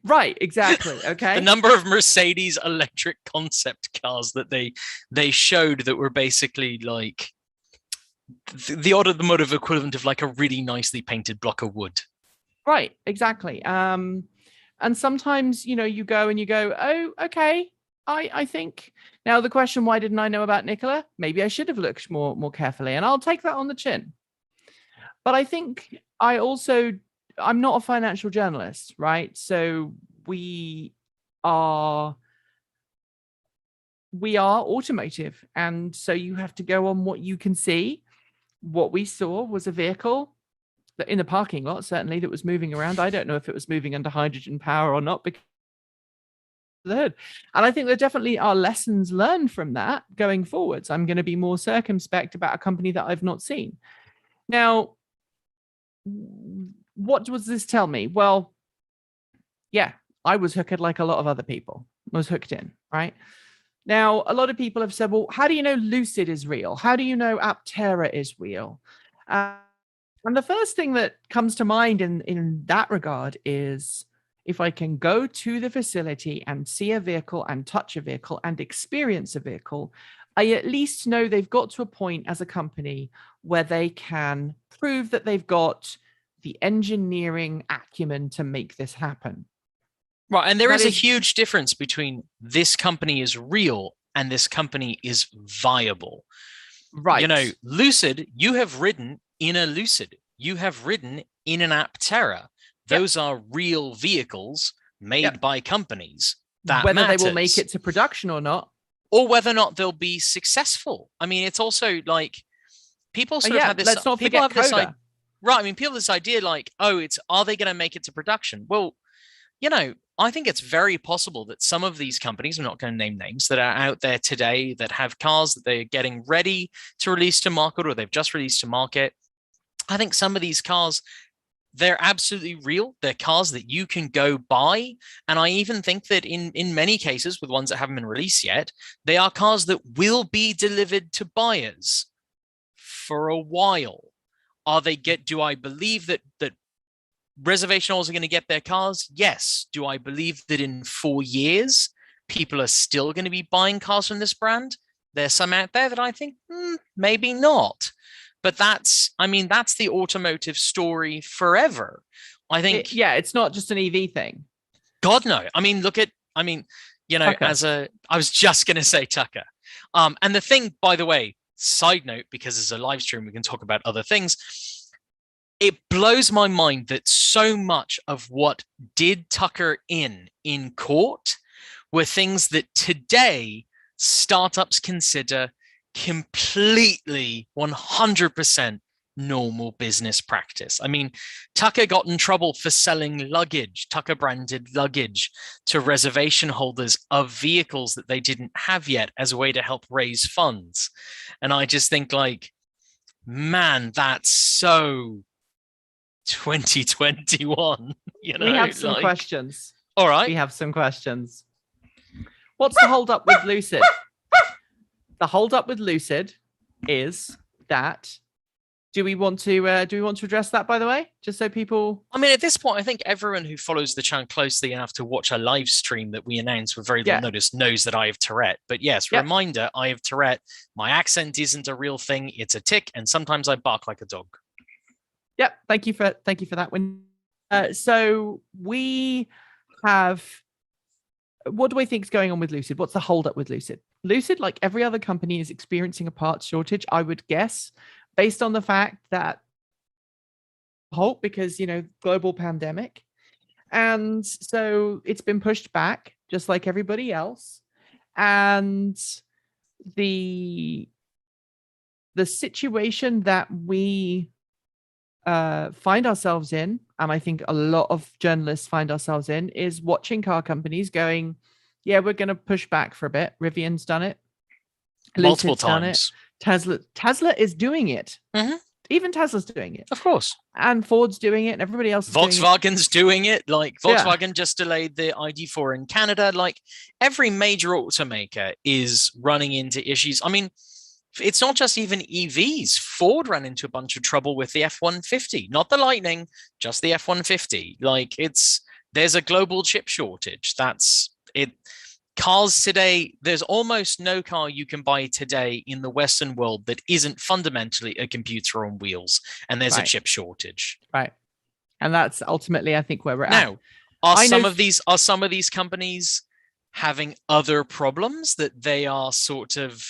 Right, exactly. Okay. The number of Mercedes electric concept cars that they showed that were basically like the automotive equivalent of like a really nicely painted block of wood. Right, exactly. And sometimes, you go and you go, oh, okay, I think. Now, the question, why didn't I know about Nicola? Maybe I should have looked more carefully, and I'll take that on the chin. But I think I'm not a financial journalist, right? So we are automotive. And so you have to go on what you can see. What we saw was a vehicle in the parking lot, certainly, that was moving around. I don't know if it was moving under hydrogen power or not, because and I think there definitely are lessons learned from that going forwards. I'm going to be more circumspect about a company that I've not seen. Now, what does this tell me? Well, yeah, I was hooked like a lot of other people. I was hooked in, right? Now, a lot of people have said, well, how do you know Lucid is real? How do you know Aptera is real? And the first thing that comes to mind in that regard is, if I can go to the facility and see a vehicle and touch a vehicle and experience a vehicle, I at least know they've got to a point as a company where they can prove that they've got the engineering acumen to make this happen. Right, and there is a huge difference between this company is real and this company is viable. Right. Lucid, you have ridden in a Lucid. You have ridden in an Aptera. Those are real vehicles made by companies. That whether matters. they will make it to production or not. Or whether or not they'll be successful. I mean, it's also like people sort of have this. Let's not people forget have this Coda. right. I mean, people have this idea like, are they going to make it to production? Well, I think it's very possible that some of these companies, I'm not going to name names, that are out there today that have cars that they're getting ready to release to market or they've just released to market. I think some of these cars, they're absolutely real. They're cars that you can go buy. And I even think that in many cases, with ones that haven't been released yet, they are cars that will be delivered to buyers for a while. Do I believe that reservation holders are going to get their cars? Yes. Do I believe that in 4 years, people are still going to be buying cars from this brand? There's some out there that I think, maybe not. But that's the automotive story forever. I think. It's not just an EV thing. God, no. I mean, Tucker. I was just going to say Tucker. And the thing, by the way, side note, because as a live stream, we can talk about other things. It blows my mind that so much of what did Tucker in court were things that today startups consider completely 100% normal business practice. I mean, Tucker got in trouble for selling luggage, Tucker branded luggage, to reservation holders of vehicles that they didn't have yet as a way to help raise funds. And I just think like, man, that's so 2021. We have some questions. All right. We have some questions. What's the hold up with Lucid? The hold up with Lucid is that. Do we want to address that, by the way, just so people? I mean, at this point, I think everyone who follows the channel closely enough to watch a live stream that we announced with very little notice knows that I have Tourette. But yes, reminder, I have Tourette. My accent isn't a real thing; it's a tick, and sometimes I bark like a dog. Yep. Thank you for that one. So we have. What do we think is going on with Lucid? What's the hold up with Lucid? Lucid, like every other company, is experiencing a parts shortage, I would guess, based on the fact that because, global pandemic. And so it's been pushed back just like everybody else. And the situation that we find ourselves in, and I think a lot of journalists find ourselves in, is watching car companies going, we're going to push back for a bit. Rivian's done it. Multiple Lucid's done it. Tesla is doing it. Mm-hmm. Even Tesla's doing it. Of course. And Ford's doing it, and everybody else is Volkswagen's doing it. Like Volkswagen just delayed the ID4 in Canada. Like every major automaker is running into issues. I mean, it's not just even EVs. Ford ran into a bunch of trouble with the F-150, not the Lightning, just the F-150. Like there's a global chip shortage. That's it. Cars today, there's almost no car you can buy today in the Western world that isn't fundamentally a computer on wheels, and there's a chip shortage. Right. And that's ultimately, I think, where we're at. Now, are some of these companies having other problems that they are sort of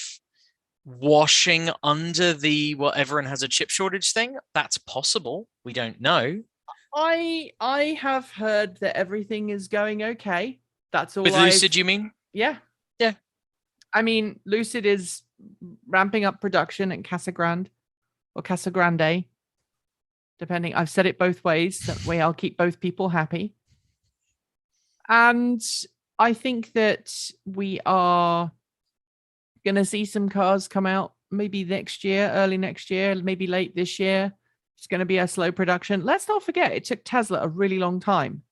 washing under the everyone has a chip shortage thing? That's possible. We don't know. I have heard that everything is going okay. That's all. With Lucid, you mean? Yeah. I mean, Lucid is ramping up production at Casa Grande, depending. I've said it both ways. That way I'll keep both people happy. And I think that we are going to see some cars come out maybe next year, early next year, maybe late this year. It's going to be a slow production. Let's not forget, it took Tesla a really long time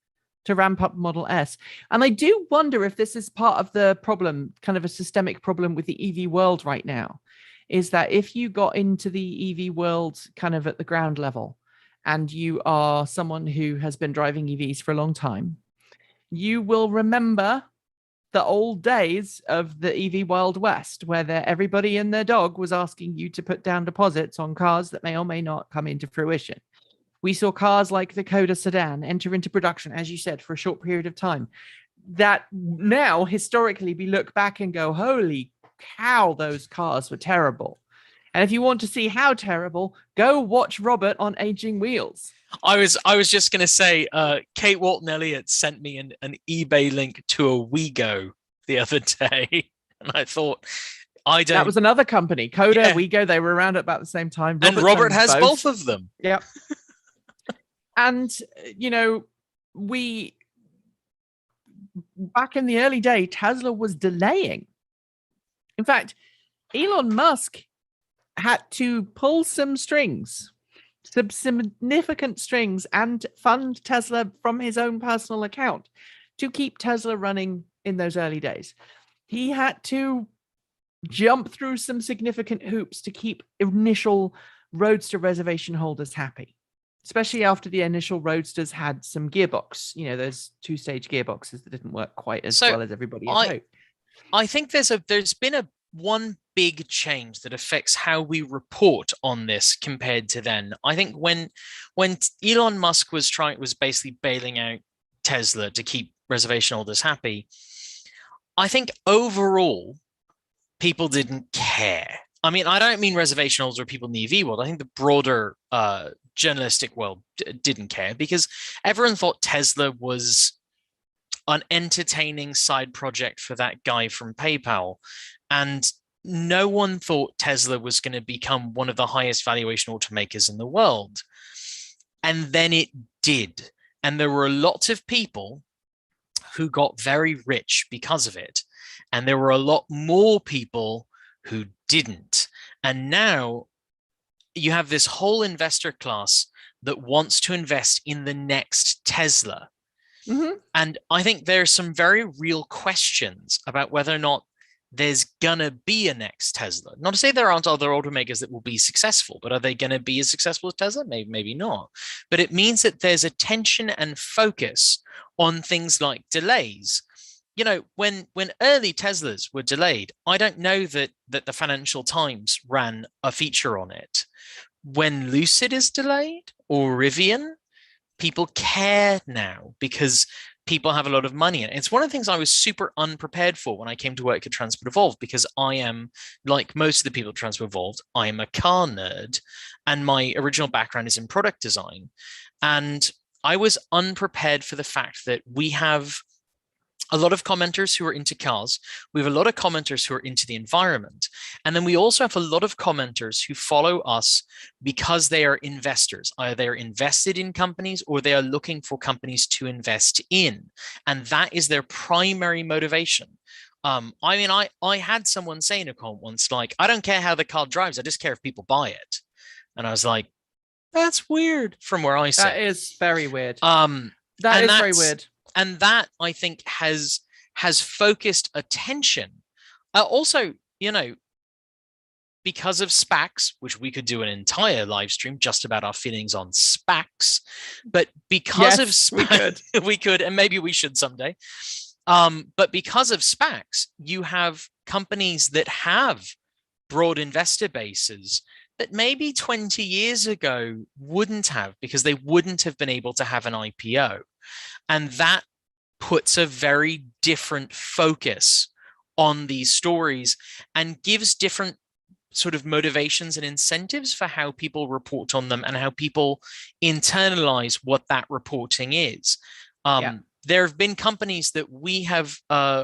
to ramp up Model S. And I do wonder if this is part of the problem, kind of a systemic problem with the EV world right now, is that if you got into the EV world kind of at the ground level, and you are someone who has been driving EVs for a long time, you will remember the old days of the EV Wild West, where everybody and their dog was asking you to put down deposits on cars that may or may not come into fruition. We saw cars like the Coda sedan enter into production, as you said, for a short period of time. That now, historically, we look back and go, holy cow, those cars were terrible. And if you want to see how terrible, go watch Robert on Aging Wheels. I was just going to say, Kate Walton Elliott sent me an eBay link to a WeGo the other day. And I thought, That was another company, Coda, Yeah. WeGo. They were around at about the same time. And Robert has both of them. Yep. And, you know, back in the early day, Tesla was delaying. In fact, Elon Musk had to pull some significant strings, and fund Tesla from his own personal account to keep Tesla running in those early days. He had to jump through some significant hoops to keep initial Roadster reservation holders happy, especially after the initial Roadsters had some gearbox, you know, those 2-stage gearboxes that didn't work quite as well as everybody had hoped. I think there's been one big change that affects how we report on this compared to then. I think when Elon Musk was basically bailing out Tesla to keep reservation holders happy, I think overall people didn't care. I mean, I don't mean reservation holders or people in the EV world. I think the broader journalistic world didn't care, because everyone thought Tesla was an entertaining side project for that guy from PayPal. And no one thought Tesla was going to become one of the highest valuation automakers in the world. And then it did. And there were lots of people who got very rich because of it. And there were a lot more people who didn't. And now you have this whole investor class that wants to invest in the next Tesla. Mm-hmm. And I think there's some very real questions about whether or not there's gonna be a next Tesla. Not to say there aren't other automakers that will be successful, but are they gonna be as successful as Tesla? Maybe not. But it means that there's attention and focus on things like delays. You know, when early Teslas were delayed, I don't know that the Financial Times ran a feature on it. When Lucid is delayed or Rivian, people care now because people have a lot of money in it. It's one of the things I was super unprepared for when I came to work at Transport Evolved, because I am, like most of the people at Transport Evolved, I am a car nerd, and my original background is in product design. And I was unprepared for the fact that we have a lot of commenters who are into cars. We have a lot of commenters who are into the environment. And then we also have a lot of commenters who follow us because they are investors. Either they're invested in companies or they are looking for companies to invest in. And that is their primary motivation. I mean, I had someone say in a comment once, like, I don't care how the car drives, I just care if people buy it. And I was like, that's weird from where I sit. That is very weird. That is very weird. And that, I think, has focused attention. Also, you know, because of SPACs, which we could do an entire live stream just about our feelings on SPACs, but because of SPACs, we could, and maybe we should someday. But because of SPACs, you have companies that have broad investor bases that maybe 20 years ago wouldn't have, because they wouldn't have been able to have an IPO. And that puts a very different focus on these stories and gives different sort of motivations and incentives for how people report on them and how people internalize what that reporting is. There have been companies that we have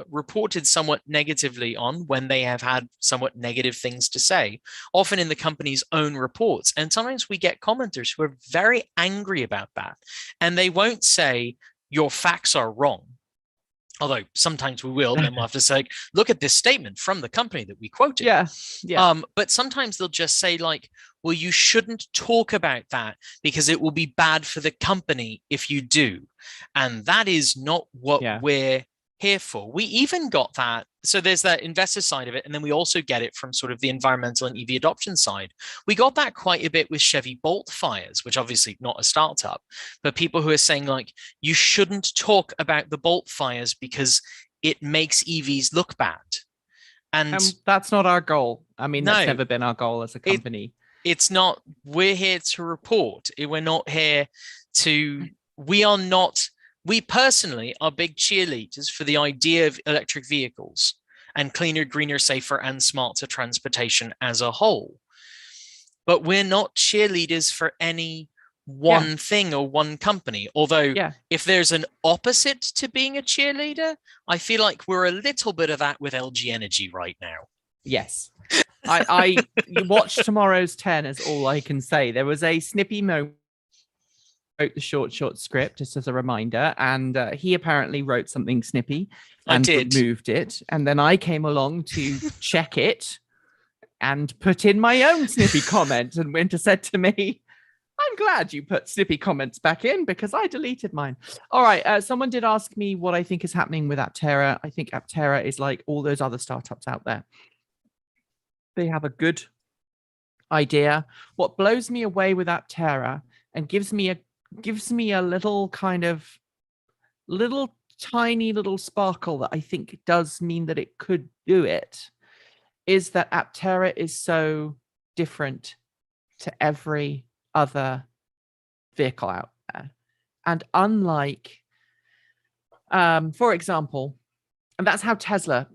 reported somewhat negatively on when they have had somewhat negative things to say, often in the company's own reports. And sometimes we get commenters who are very angry about that. And they won't say, your facts are wrong. Although sometimes we will, and then we'll have to say, look at this statement from the company that we quoted. Yeah. But sometimes they'll just say, like, well, you shouldn't talk about that because it will be bad for the company if you do. And that is not what we're here for. We even got that. So there's that investor side of it. And then we also get it from sort of the environmental and EV adoption side. We got that quite a bit with Chevy Bolt fires, which obviously not a startup, but people who are saying, like, you shouldn't talk about the Bolt fires because it makes EVs look bad. And that's not our goal. I mean, no, that's never been our goal as a company. It's not. We're here to report. We're not here to, we personally are big cheerleaders for the idea of electric vehicles and cleaner, greener, safer, and smarter transportation as a whole. but we're not cheerleaders for any one thing or one company. Although if there's an opposite to being a cheerleader, I feel like we're a little bit of that with LG Energy right now. Yes. I watch tomorrow's 10 is all I can say. There was a snippy moment. Wrote the short script just as a reminder, and he apparently wrote something snippy and removed it, and then I came along to check it and put in my own snippy comment, and Winter said to me, I'm glad you put snippy comments back in because I deleted mine. All right, someone did ask me what I think is happening with Aptera. I think Aptera is like all those other startups out there. They have a good idea. What blows me away with Aptera and gives me a little kind of tiny little sparkle that I think does mean that it could do it is that Aptera is so different to every other vehicle out there. And unlike, for example, and that is how Tesla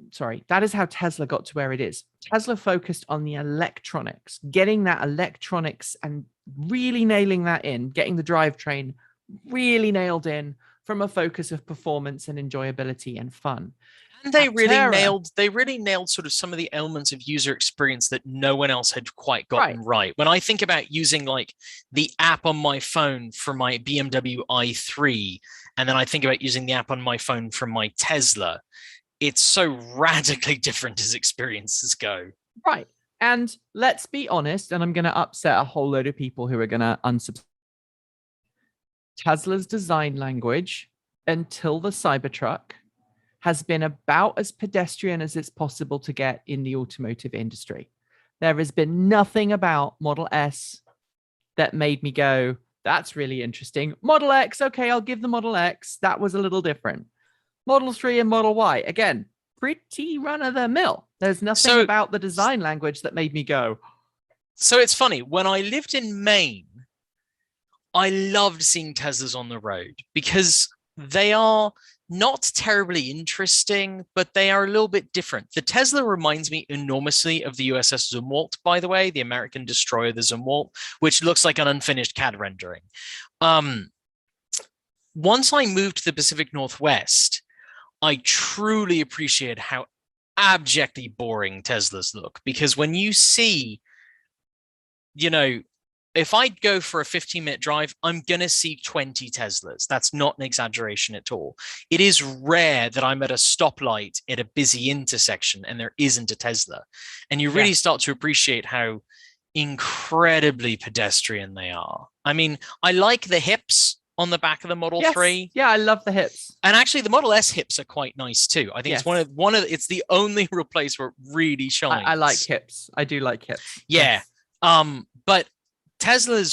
got to where it is. Tesla focused on the electronics, getting that electronics and really nailing that in, getting the drivetrain really nailed in from a focus of performance and enjoyability and fun. And they really nailed sort of some of the elements of user experience that no one else had quite gotten right. When I think about using like the app on my phone for my BMW i3, and then I think about using the app on my phone from my Tesla, it's so radically different as experiences go. Right. And let's be honest, and I'm going to upset a whole load of people who are going to unsubscribe. Tesla's design language until the Cybertruck has been about as pedestrian as it's possible to get in the automotive industry. There has been nothing about Model S that made me go, that's really interesting. Model X, okay, I'll give the Model X. That was a little different. Model 3 and Model Y, again, pretty run-of-the-mill. There's nothing about the design language that made me go. So it's funny, when I lived in Maine, I loved seeing Teslas on the road because they are not terribly interesting, but they are a little bit different. The Tesla reminds me enormously of the USS Zumwalt, by the way, the American destroyer, the Zumwalt, which looks like an unfinished CAD rendering. Once I moved to the Pacific Northwest, I truly appreciate how abjectly boring Teslas look, because when you see, you know, if I go for a 15-minute drive, I'm going to see 20 Teslas. That's not an exaggeration at all. It is rare that I'm at a stoplight at a busy intersection and there isn't a Tesla. And you really start to appreciate how incredibly pedestrian they are. I mean, I like the hips on the back of the Model 3. Yeah, I love the hips. And actually the Model S hips are quite nice too. I think it's one of it's the only real place where it really shines. I like hips. I do like hips. Yeah. But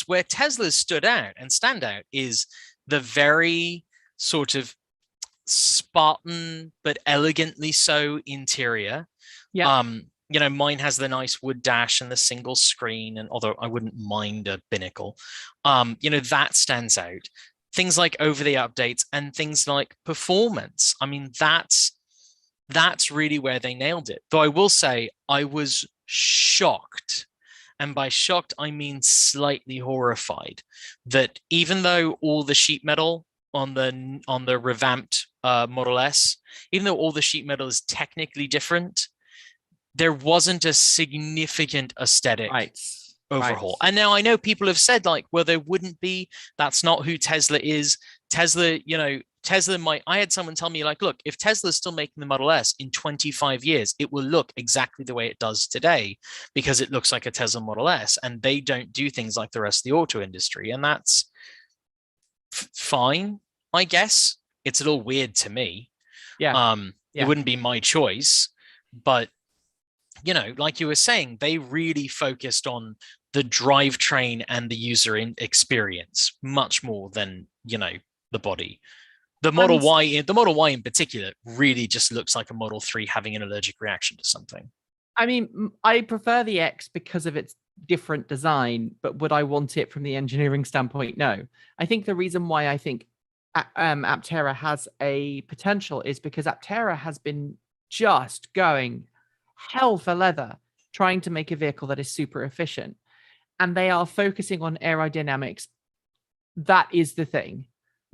where Teslas stood out and stand out is the very sort of Spartan but elegantly so interior. Yeah. You know, mine has the nice wood dash and the single screen, and although I wouldn't mind a binnacle, you know, that stands out. Things like over-the updates and things like performance. I mean, that's really where they nailed it. Though I will say I was shocked. And by shocked, I mean slightly horrified that even though all the sheet metal on the revamped Model S, even though all the sheet metal is technically different, there wasn't a significant aesthetic overhaul. And now I know people have said like, well, there wouldn't be. That's not who Tesla is. Tesla, you know, I had someone tell me like, look, if Tesla's still making the Model S in 25 years, it will look exactly the way it does today because it looks like a Tesla Model S, and they don't do things like the rest of the auto industry. And that's fine, I guess. It's a little weird to me. It wouldn't be my choice, but you know, like you were saying, they really focused on the drivetrain and the user experience much more than, you know, the body. The Model Y in particular really just looks like a Model 3 having an allergic reaction to something. I mean, I prefer the X because of its different design, but would I want it from the engineering standpoint? No. I think the reason why I think Aptera has a potential is because Aptera has been just going hell for leather trying to make a vehicle that is super efficient. and they are focusing on aerodynamics. That is the thing.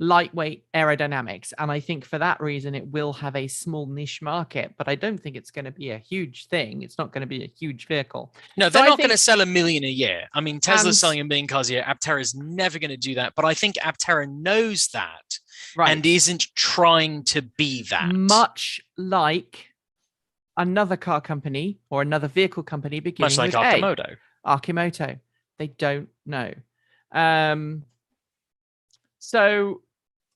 Lightweight aerodynamics. And I think for that reason, it will have a small niche market, but I don't think it's going to be a huge thing. It's not going to be a huge vehicle. No, they're not going to sell 1 million a year. I mean, Tesla's selling 1 million cars a year. Aptera is never going to do that. But I think Aptera knows that and isn't trying to be that. Much like another car company or another vehicle company beginning much like with Arcimoto. Arcimoto. They don't know. So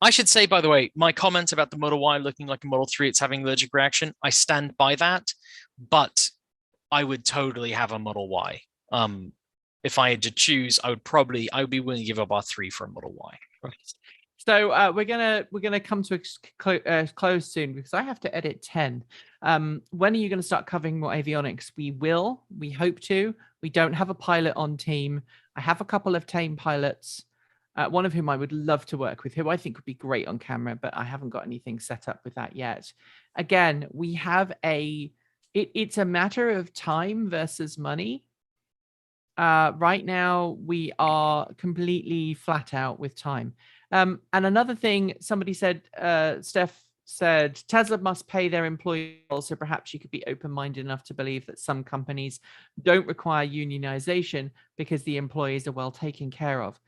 I should say, by the way, my comment about the Model Y looking like a Model 3, it's having allergic reaction, I stand by that, but I would totally have a Model Y. If I had to choose, I would be willing to give up our 3 for a Model Y. So we're gonna come to a close soon because I have to edit 10. When are you going to start covering more avionics? We will. We hope to. We don't have a pilot on team. I have a couple of tame pilots. One of whom I would love to work with, who I think would be great on camera, but I haven't got anything set up with that yet. Again, we have it's a matter of time versus money. Right now, we are completely flat out with time. And another thing, somebody said, Steph said, Tesla must pay their employees, so perhaps you could be open-minded enough to believe that some companies don't require unionization because the employees are well taken care of.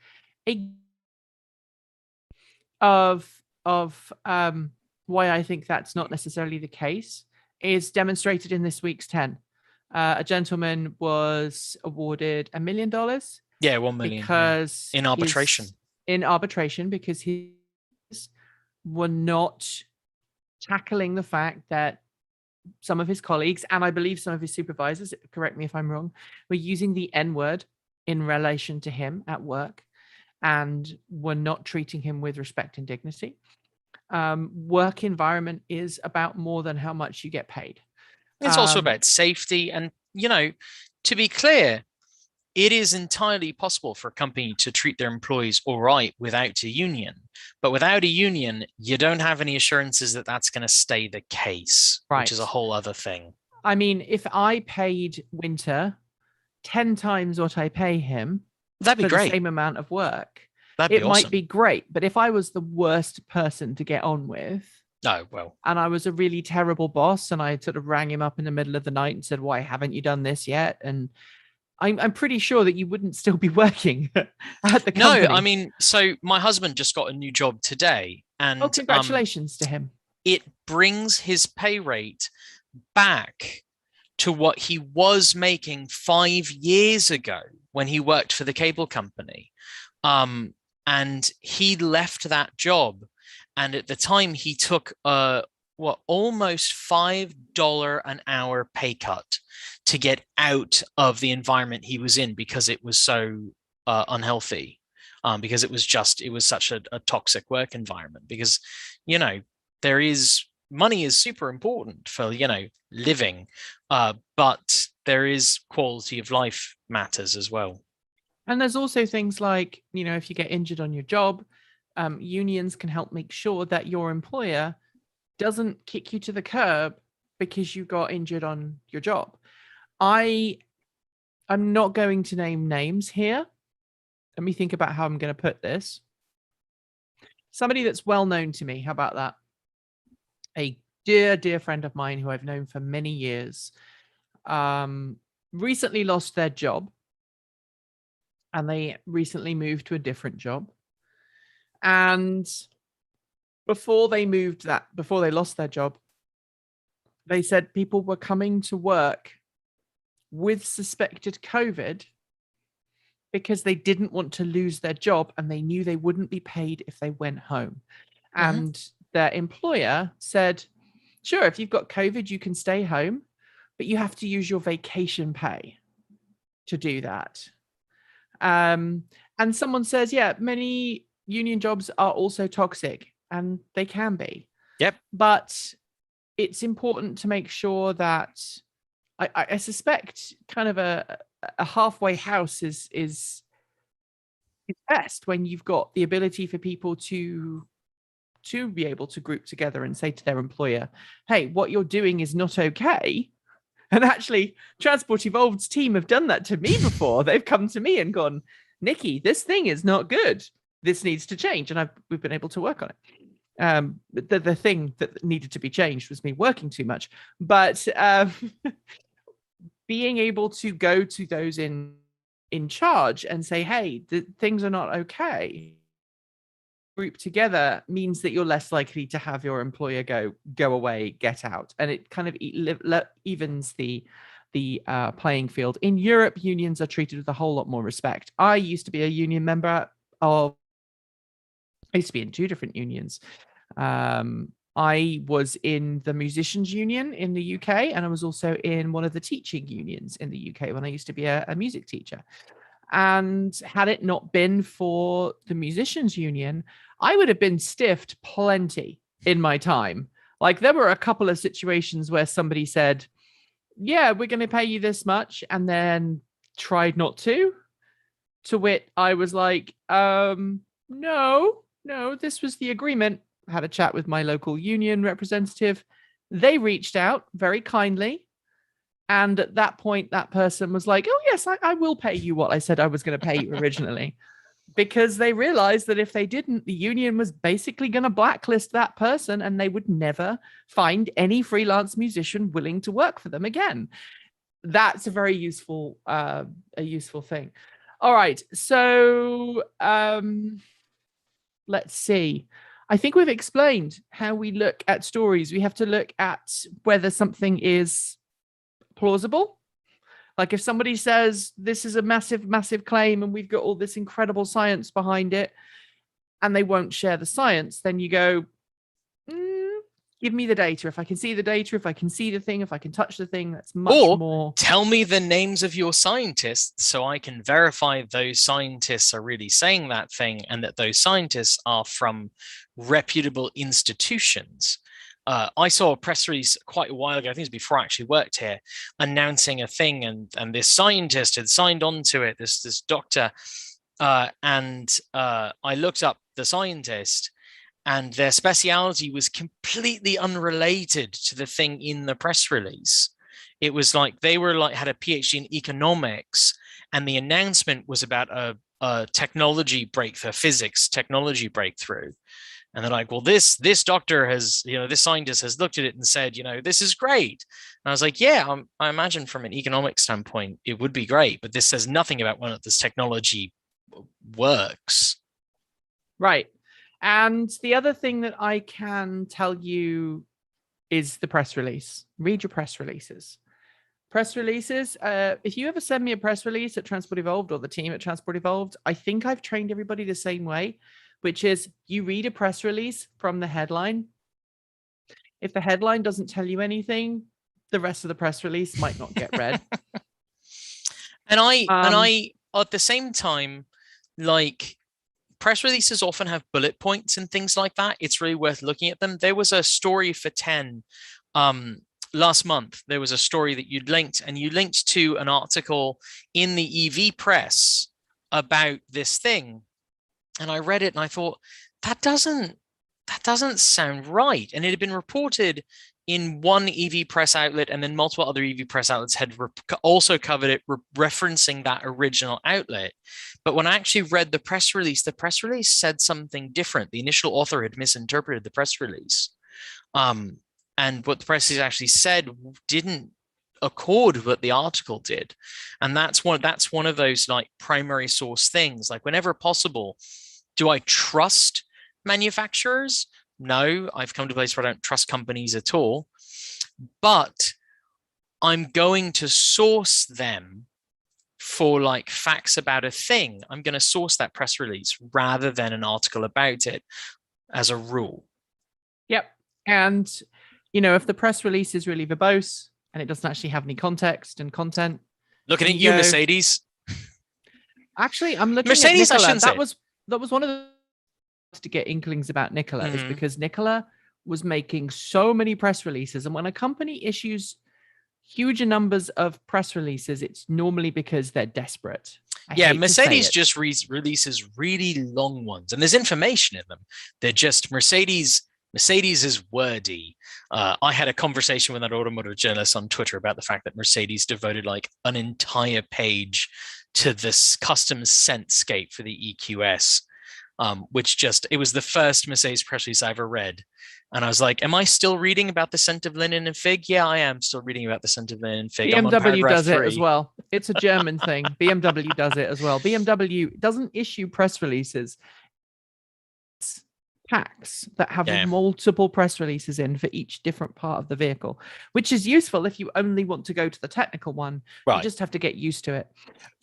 Why I think that's not necessarily the case is demonstrated in this week's 10. A gentleman was awarded $1 million. Yeah, 1 million. Because in arbitration. Because he were not tackling the fact that some of his colleagues, and I believe some of his supervisors, correct me if I'm wrong, were using the N-word in relation to him at work and were not treating him with respect and dignity. Work environment is about more than how much you get paid. It's also about safety. And, to be clear, it is entirely possible for a company to treat their employees all right without a union. But without a union, you don't have any assurances that that's going to stay the case, which is a whole other thing. I mean, if I paid Winter 10 times what I pay him, that'd be great. The same amount of work, it might be great. But if I was the worst person to get on with, and I was a really terrible boss, and I sort of rang him up in the middle of the night and said, "Why haven't you done this yet?" And I'm pretty sure that you wouldn't still be working at the company. No, I mean, so my husband just got a new job today, and congratulations to him. It brings his pay rate back to what he was making 5 years ago when he worked for the cable company. And he left that job. And at the time he took almost $5 an hour pay cut to get out of the environment he was in because it was so unhealthy, because it was such a toxic work environment. Because, money is super important for, living, but there is quality of life matters as well. And there's also things like, if you get injured on your job, unions can help make sure that your employer doesn't kick you to the curb because you got injured on your job. I'm not going to name names here. Let me think about how I'm going to put this. Somebody that's well known to me. How about that? A dear friend of mine who I've known for many years, recently lost their job, and they recently moved to a different job. And before they lost their job, they said people were coming to work with suspected COVID because they didn't want to lose their job, and they knew they wouldn't be paid if they went home. Mm-hmm. And their employer said, sure, if you've got COVID, you can stay home, but you have to use your vacation pay to do that. And someone says, yeah, many union jobs are also toxic, and they can be. Yep. But it's important to make sure that I suspect kind of a halfway house is best when you've got the ability for people to be able to group together and say to their employer, hey, what you're doing is not okay. And actually, Transport Evolved's team have done that to me before. They've come to me and gone, Nikki, this thing is not good. This needs to change. And we've been able to work on it. The thing that needed to be changed was me working too much. But being able to go to those in charge and say, hey, things are not okay. Group together means that you're less likely to have your employer go away, get out, and it kind of evens the playing field. In Europe, unions are treated with a whole lot more respect. I used to be a union member of. I used to be in 2 different unions. I was in the musicians union in the UK, and I was also in one of the teaching unions in the UK when I used to be a music teacher. And had it not been for the musicians union, I would have been stiffed plenty in my time. Like, there were a couple of situations where somebody said, yeah, we're going to pay you this much, and then tried not to. To wit, I was like, no, this was the agreement. Had a chat with my local union representative. They reached out very kindly. And at that point, that person was like, oh, yes, I will pay you what I said I was going to pay you originally. Because they realized that if they didn't, the union was basically going to blacklist that person, and they would never find any freelance musician willing to work for them again. That's a very useful thing. All right. So let's see. I think we've explained how we look at stories. We have to look at whether something is plausible. Like, if somebody says this is a massive claim and we've got all this incredible science behind it, and they won't share the science, then you go, give me the data. If I can see the data, if I can see the thing, if I can touch the thing, that's much more. Tell me the names of your scientists so I can verify those scientists are really saying that thing, and that those scientists are from reputable institutions. I saw a press release quite a while ago, I think it was before I actually worked here, announcing a thing, and this scientist had signed on to it, this doctor, and I looked up the scientist, and their speciality was completely unrelated to the thing in the press release. It was like they had a PhD in economics, and the announcement was about a technology breakthrough, physics technology breakthrough. And they're like, well, this doctor has, this scientist has looked at it and said, this is great. And I was like, yeah, I imagine from an economic standpoint, it would be great. But this says nothing about when this technology works. Right. And the other thing that I can tell you is the press release. Read your press releases. Press releases. If you ever send me a press release at Transport Evolved, or the team at Transport Evolved, I think I've trained everybody the same way, which is you read a press release from the headline. If the headline doesn't tell you anything, the rest of the press release might not get read. And I at the same time, like, press releases often have bullet points and things like that. It's really worth looking at them. There was a story for 10 last month. There was a story that you linked to an article in the EV press about this thing. And I read it and I thought, that doesn't sound right. And it had been reported in one EV press outlet, and then multiple other EV press outlets had also covered it, referencing that original outlet. But when I actually read the press release said something different. The initial author had misinterpreted the press release. And what the press release actually said didn't accord what the article did. And that's one of those, like, primary source things. Like, whenever possible, do I trust manufacturers? No, I've come to a place where I don't trust companies at all. But I'm going to source them for, like, facts about a thing. I'm going to source that press release rather than an article about it, as a rule. Yep. And, if the press release is really verbose and it doesn't actually have any context and content. Looking at you, Mercedes. Actually, I'm looking Mercedes, at Nicola. I shouldn't say. That was one of the to get inklings about Nicola, is because Nicola was making so many press releases. And when a company issues huge numbers of press releases, it's normally because they're desperate. Mercedes just releases really long ones, and there's information in them. They're just Mercedes Mercedes is wordy. I had a conversation with an automotive journalist on Twitter about the fact that Mercedes devoted like an entire page to this custom scentscape for the EQS, which it was the first Mercedes press release I ever read. And I was like, am I still reading about the scent of linen and fig? Yeah, I am still reading about the scent of linen and fig. BMW does it as well. It's a German thing. BMW does it as well. BMW doesn't issue press releases. It's packs that have multiple press releases in for each different part of the vehicle, which is useful if you only want to go to the technical one. Right. You just have to get used to it.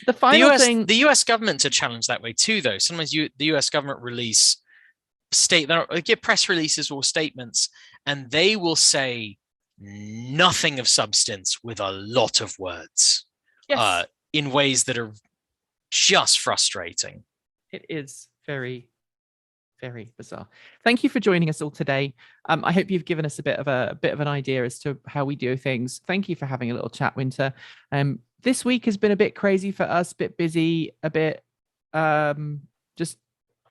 The final thing... The US government's a challenge that way too, though. Sometimes the US government get press releases or statements, and they will say nothing of substance with a lot of words. Yes. In ways that are just frustrating. It is very, very bizarre. Thank you for joining us all today. I hope you've given us a bit of an idea as to how we do things. Thank you for having a little chat, Winter. This week has been a bit crazy for us, a bit busy, a bit just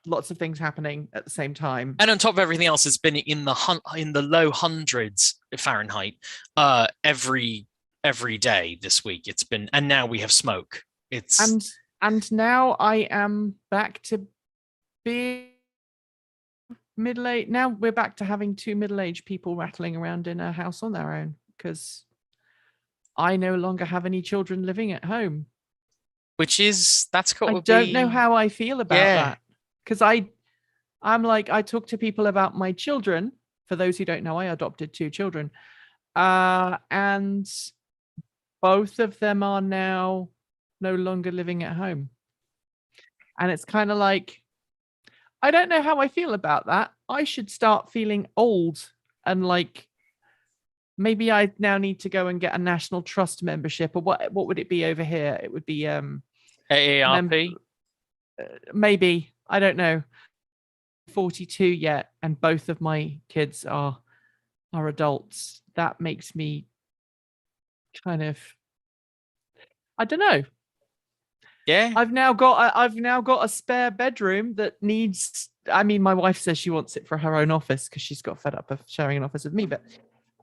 lots of things happening at the same time. And on top of everything else, it's been in the low hundreds Fahrenheit every day this week. It's been, and now we have smoke. And now I am back to being middle-aged. Now we're back to having two middle-aged people rattling around in a house on their own because I no longer have any children living at home. That's got to be... I don't know how I feel about that. Because I'm like, I talk to people about my children. For those who don't know, I adopted 2 children. And both of them are now no longer living at home. And it's kind of like, I don't know how I feel about that. I should start feeling old and like, maybe I now need to go and get a National Trust membership, or what would it be over here? It would be AARP. Maybe. I don't know. 42 yet, and both of my kids are adults. That makes me kind of, I don't know. Yeah. I've now got a spare bedroom that needs, I mean, my wife says she wants it for her own office because she's got fed up of sharing an office with me, but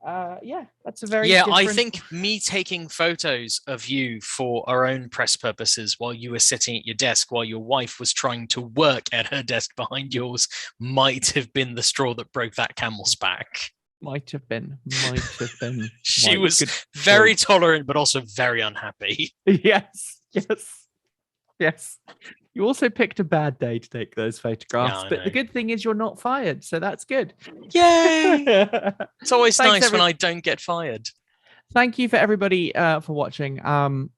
that's a very different... I think me taking photos of you for our own press purposes while you were sitting at your desk while your wife was trying to work at her desk behind yours might have been the straw that broke that camel's back. Might have been. She was very tolerant but also very unhappy. Yes. You also picked a bad day to take those photographs, but the good thing is you're not fired, so that's good. Yay! It's always nice when I don't get fired. Thank you for everybody for watching.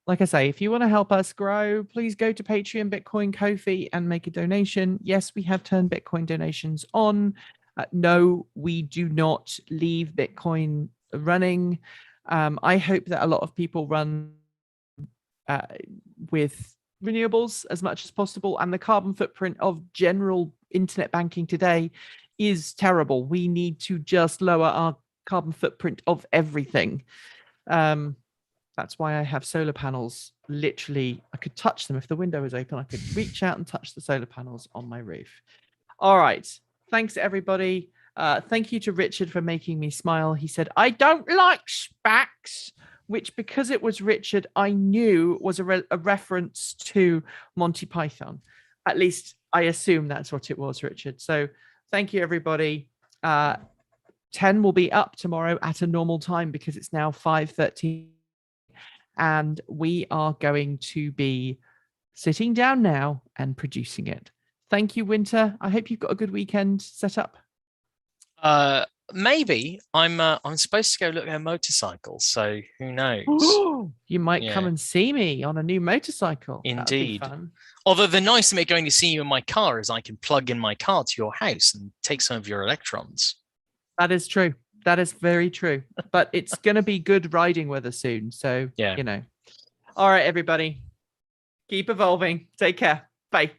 Like I say, if you want to help us grow, please go to Patreon, Bitcoin, Ko-fi, and make a donation. Yes, we have turned Bitcoin donations on. No, we do not leave Bitcoin running. I hope that a lot of people run with renewables as much as possible, and the carbon footprint of general internet banking today is terrible. We need to just lower our carbon footprint of everything. That's why I have solar panels. Literally, I could touch them if the window was open. I could reach out and touch the solar panels on my roof. All right, thanks everybody. Thank you to Richard for making me smile. He said, I don't like SPACs, which, because it was Richard, I knew was a reference to Monty Python. At least I assume that's what it was, Richard. So thank you, everybody. 10 will be up tomorrow at a normal time because it's now 5:13. And we are going to be sitting down now and producing it. Thank you, Winter. I hope you've got a good weekend set up. Maybe. I'm supposed to go look at a motorcycle, so who knows? You might come and see me on a new motorcycle. Indeed. Although the nice thing about going to see you in my car is I can plug in my car to your house and take some of your electrons. That is true. That is very true. But it's going to be good riding weather soon, so you know. All right, everybody. Keep evolving. Take care. Bye.